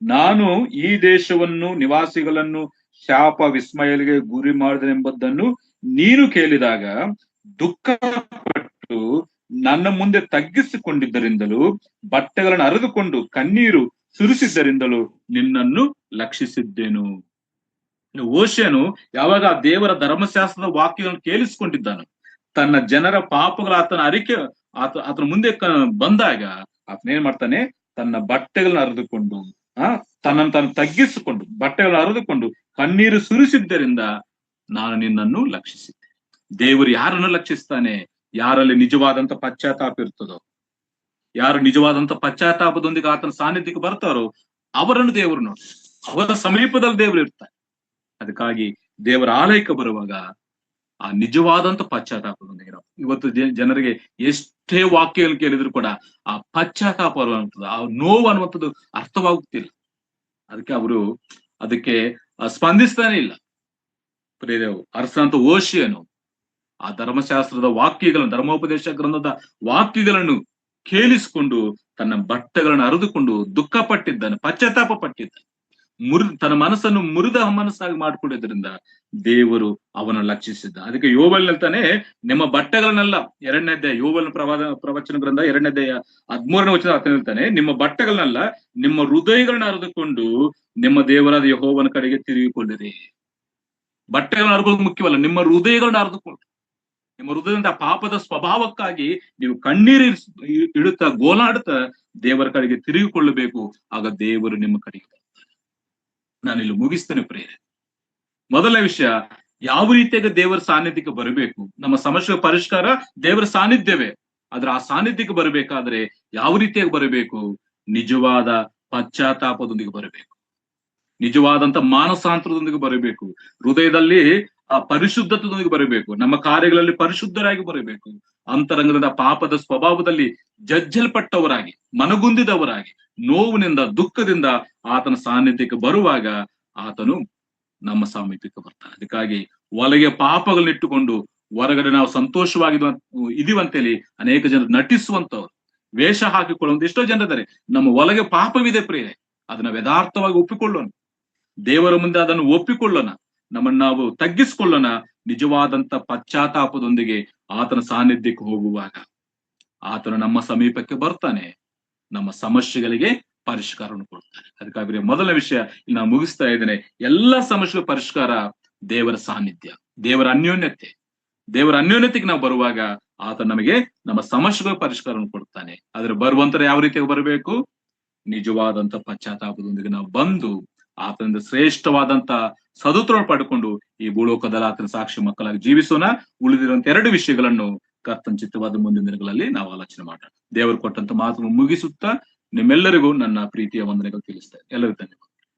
ನಾನು ಈ ದೇಶವನ್ನು ನಿವಾಸಿಗಳನ್ನು ಶಾಪ ವಿಸ್ಮಯಗಳಿಗೆ ಗುರಿ ಮಾಡಿದನೆಂಬುದನ್ನು ನೀನು ಕೇಳಿದಾಗ ದುಃಖಪಟ್ಟು ನನ್ನ ಮುಂದೆ ತಗ್ಗಿಸಿಕೊಂಡಿದ್ದರಿಂದಲೂ ಬಟ್ಟೆಗಳನ್ನು ಅರೆದುಕೊಂಡು ಕಣ್ಣೀರು ಸುರಿಸಿದ್ದರಿಂದಲೂ ನಿನ್ನನ್ನು ಲಕ್ಷಿಸಿದ್ದೇನು. ಓಶನು ಯಾವಾಗ ಆ ದೇವರ ಧರ್ಮಶಾಸ್ತ್ರದ ವಾಕ್ಯಗಳನ್ನು ಕೇಳಿಸಿಕೊಂಡಿದ್ದಾನು, ತನ್ನ ಜನರ ಪಾಪಗಳ ಆತನ ಮುಂದೆ ಬಂದಾಗ ಆತನ ಏನ್ ಮಾಡ್ತಾನೆ, ತನ್ನ ಬಟ್ಟೆಗಳನ್ನ ಅರೆದುಕೊಂಡು ತನ್ನನ್ನು ತಗ್ಗಿಸಿಕೊಂಡು ಬಟ್ಟೆಗಳನ್ನ ಅರೆದುಕೊಂಡು ಕಣ್ಣೀರು ಸುರಿಸಿದ್ದರಿಂದ ನಾನು ನಿನ್ನನ್ನು ಲಕ್ಷಿಸಿದ್ದೆ. ದೇವರು ಯಾರನ್ನು ಲಕ್ಷಿಸ್ತಾನೆ? ಯಾರಲ್ಲಿ ನಿಜವಾದಂತ ಪಶ್ಚಾತ್ತಾಪ ಇರ್ತದೋ, ಯಾರು ನಿಜವಾದಂತ ಪಶ್ಚಾತ್ತಾಪದೊಂದಿಗೆ ಆತನ ಸಾನ್ನಿಧ್ಯಕ್ಕೆ ಬರ್ತಾರೋ ಅವರನ್ನು ದೇವರು ನೋಡಿ, ಅವರ ಸಮೀಪದಲ್ಲಿ ದೇವರು ಇರ್ತಾರೆ. ಅದಕ್ಕಾಗಿ ದೇವರ ಆಲಯಕ್ಕೆ ಬರುವಾಗ ಆ ನಿಜವಾದಂತ ಪಶ್ಚಾತ್ತಾಪದೊಂದಿಗೆ ಇವತ್ತು ಜನರಿಗೆ ಎಷ್ಟೇ ವಾಕ್ಯಗಳು ಕೇಳಿದ್ರು ಕೂಡ ಆ ಪಶ್ಚಾತ್ತಾಪ ಅನ್ನುವಂಥದ್ದು, ಆ ನೋವು ಅನ್ನುವಂಥದ್ದು ಅರ್ಥವಾಗುತ್ತಿಲ್ಲ. ಅದಕ್ಕೆ ಸ್ಪಂದಿಸ್ತಾನೆ ಇಲ್ಲ. ಪ್ರಿಯದೇವ್ ಅರಸನಂತ ಓಶಿಯನು ಆ ಧರ್ಮಶಾಸ್ತ್ರದ ವಾಕ್ಯಗಳನ್ನು, ಧರ್ಮೋಪದೇಶ ಗ್ರಂಥದ ವಾಕ್ಯಗಳನ್ನು ಕೇಳಿಸಿಕೊಂಡು ತನ್ನ ಬಟ್ಟೆಗಳನ್ನು ಅರೆದುಕೊಂಡು ದುಃಖ ಪಟ್ಟಿದ್ದಾನೆ, ಪಶ್ಚಾತ್ತಾಪ ಪಟ್ಟಿದ್ದಾನೆ. ತನ್ನ ಮನಸ್ಸನ್ನು ಮುರಿದ ಮನಸ್ಸಾಗಿ ಮಾಡಿಕೊಂಡಿದ್ರಿಂದ ದೇವರು ಅವನ ಲಕ್ಷಿಸಿದ್ದ. ಅದಕ್ಕೆ ಯೋಬಲ್ ಹೇಳ್ತಾನೆ, ನಿಮ್ಮ ಬಟ್ಟೆಗಳನ್ನೆಲ್ಲ, 2ನೇ ಅಧ್ಯಾಯ ಯೋಬಲ್ ಪ್ರವಚನ ಗ್ರಂಥ 2ನೇ ಅಧ್ಯಾಯ 13ನೇ ವಚನ ಆತ ಹೇಳ್ತಾನೆ, ನಿಮ್ಮ ಬಟ್ಟೆಗಳನ್ನೆಲ್ಲ ನಿಮ್ಮ ಹೃದಯಗಳನ್ನ ಅರೆದುಕೊಂಡು ನಿಮ್ಮ ದೇವರಾದ ಯೆಹೋವನ ಕಡೆಗೆ ತಿರುಗಿಕೊಳ್ಳಿರಿ. ಬಟ್ಟೆಗಳನ್ನ ಅರೆದುಕೊಳ್ಳೋದು ಮುಖ್ಯವಲ್ಲ, ನಿಮ್ಮ ಹೃದಯಗಳನ್ನ ಅರೆದುಕೊಂಡು, ನಿಮ್ಮ ಹೃದಯದಿಂದ ಪಾಪದ ಸ್ವಭಾವಕ್ಕಾಗಿ ನೀವು ಕಣ್ಣೀರು ಇಡುತ್ತಾ ಗೋಲಾಡುತ್ತಾ ದೇವರ ಕಡೆಗೆ ತಿರುಗಿಕೊಳ್ಳಬೇಕು. ಆಗ ದೇವರು ನಿಮ್ಮ ಕಡೆಗೆ ಬರ್ತಾರೆ. ನಾನಿಲ್ಲಿ ಮುಗಿಸ್ತೇನೆ ಪ್ರಿಯರೇ. ಮೊದಲನೇ ವಿಷಯ, ಯಾವ ರೀತಿಯಾಗಿ ದೇವರ ಸಾನ್ನಿಧ್ಯಕ್ಕೆ ಬರಬೇಕು. ನಮ್ಮ ಸಮಸ್ಯೆ ಪರಿಷ್ಕಾರ ದೇವರ ಸಾನ್ನಿಧ್ಯವೇ. ಆದ್ರೆ ಆ ಸಾನ್ನಿಧ್ಯಕ್ಕೆ ಬರಬೇಕಾದ್ರೆ ಯಾವ ರೀತಿಯಾಗಿ ಬರಬೇಕು? ನಿಜವಾದ ಪಶ್ಚಾತ್ತಾಪದೊಂದಿಗೆ ಬರಬೇಕು, ನಿಜವಾದಂತ ಮಾನಸಾಂತರದೊಂದಿಗೆ ಬರಬೇಕು, ಹೃದಯದಲ್ಲಿ ಆ ಪರಿಶುದ್ಧತೆಯೊಂದಿಗೆ ಬರಬೇಕು, ನಮ್ಮ ಕಾರ್ಯಗಳಲ್ಲಿ ಪರಿಶುದ್ಧರಾಗಿ ಬರಬೇಕು, ಅಂತರಂಗದ ಪಾಪದ ಸ್ವಭಾವದಲ್ಲಿ ಜಜ್ಜಲ್ಪಟ್ಟವರಾಗಿ, ಮನಗುಂದಿದವರಾಗಿ, ನೋವಿನಿಂದ ದುಃಖದಿಂದ ಆತನ ಸಾನ್ನಿಧ್ಯಕ್ಕೆ ಬರುವಾಗ ಆತನು ನಮ್ಮ ಸಮೀಪಕ್ಕೆ ಬರ್ತಾನೆ. ಅದಕ್ಕಾಗಿ ಒಳಗೆ ಪಾಪಗಳನ್ನಿಟ್ಟುಕೊಂಡು ಹೊರಗಡೆ ನಾವು ಇದೀವಂತೇಳಿ ಅನೇಕ ಜನರು ನಟಿಸುವಂತವ್ರು, ವೇಷ ಹಾಕಿಕೊಳ್ಳುವಂತ ಎಷ್ಟೋ ಜನರಿದ್ದಾರೆ. ನಮ್ಮ ಒಳಗೆ ಪಾಪವಿದೆ ಪ್ರಿಯರೇ, ಅದನ್ನ ಯಥಾರ್ಥವಾಗಿ ಒಪ್ಪಿಕೊಳ್ಳೋಣ, ದೇವರ ಮುಂದೆ ಅದನ್ನು ಒಪ್ಪಿಕೊಳ್ಳೋಣ, ನಮ್ಮನ್ನು ನಾವು ತಗ್ಗಿಸಿಕೊಳ್ಳೋಣ. ನಿಜವಾದಂತ ಪಶ್ಚಾತ್ತಾಪದೊಂದಿಗೆ ಆತನ ಸಾನ್ನಿಧ್ಯಕ್ಕೆ ಹೋಗುವಾಗ ಆತನು ನಮ್ಮ ಸಮೀಪಕ್ಕೆ ಬರ್ತಾನೆ, ನಮ್ಮ ಸಮಸ್ಯೆಗಳಿಗೆ ಪರಿಷ್ಕಾರವನ್ನು ಕೊಡ್ತಾನೆ. ಅದಕ್ಕಾಗಿ ಮೊದಲ ವಿಷಯ ಇಲ್ಲಿ ನಾನು ಮುಗಿಸ್ತಾ ಇದ್ದೇನೆ, ಎಲ್ಲ ಸಮಸ್ಯೆಗಳ ಪರಿಷ್ಕಾರ ದೇವರ ಸಾನ್ನಿಧ್ಯ, ದೇವರ ಅನ್ಯೋನ್ಯತೆ. ದೇವರ ಅನ್ಯೋನ್ಯತೆಗೆ ನಾವು ಬರುವಾಗ ಆತ ನಮಗೆ ನಮ್ಮ ಸಮಸ್ಯೆಗಳ ಪರಿಷ್ಕಾರವನ್ನು ಕೊಡ್ತಾನೆ. ಆದ್ರೆ ಬರುವಂತರ ಯಾವ ರೀತಿಯಾಗಿ ಬರಬೇಕು? ನಿಜವಾದಂತ ಪಶ್ಚಾತ್ತಾಪದೊಂದಿಗೆ ನಾವು ಬಂದು ಆತನಿಂದ ಶ್ರೇಷ್ಠವಾದಂತ ಸದುತ್ರವನ್ನು ಪಡ್ಕೊಂಡು ಈ ಭೂಲೋಕದಲ್ಲಿ ಆತನ ಸಾಕ್ಷಿ ಮಕ್ಕಳಾಗಿ ಜೀವಿಸೋಣ. ಉಳಿದಿರುವಂತ 2 ವಿಷಯಗಳನ್ನು ಕರ್ತನ ಚಿತ್ತವಾದ ಮುಂದಿನ ದಿನಗಳಲ್ಲಿ ನಾವು ಆಲೋಚನೆ ಮಾಡೋಣ. ದೇವರು ಕೊಟ್ಟಂತ ಮಾತನ್ನು ಮುಗಿಸುತ್ತಾ ನಿಮ್ಮೆಲ್ಲರಿಗೂ ನನ್ನ ಪ್ರೀತಿಯ ವಂದನೆಗಳು ತಿಳಿಸ್ತೇನೆ. ಎಲ್ಲರಿಗೂ ಧನ್ಯವಾದ.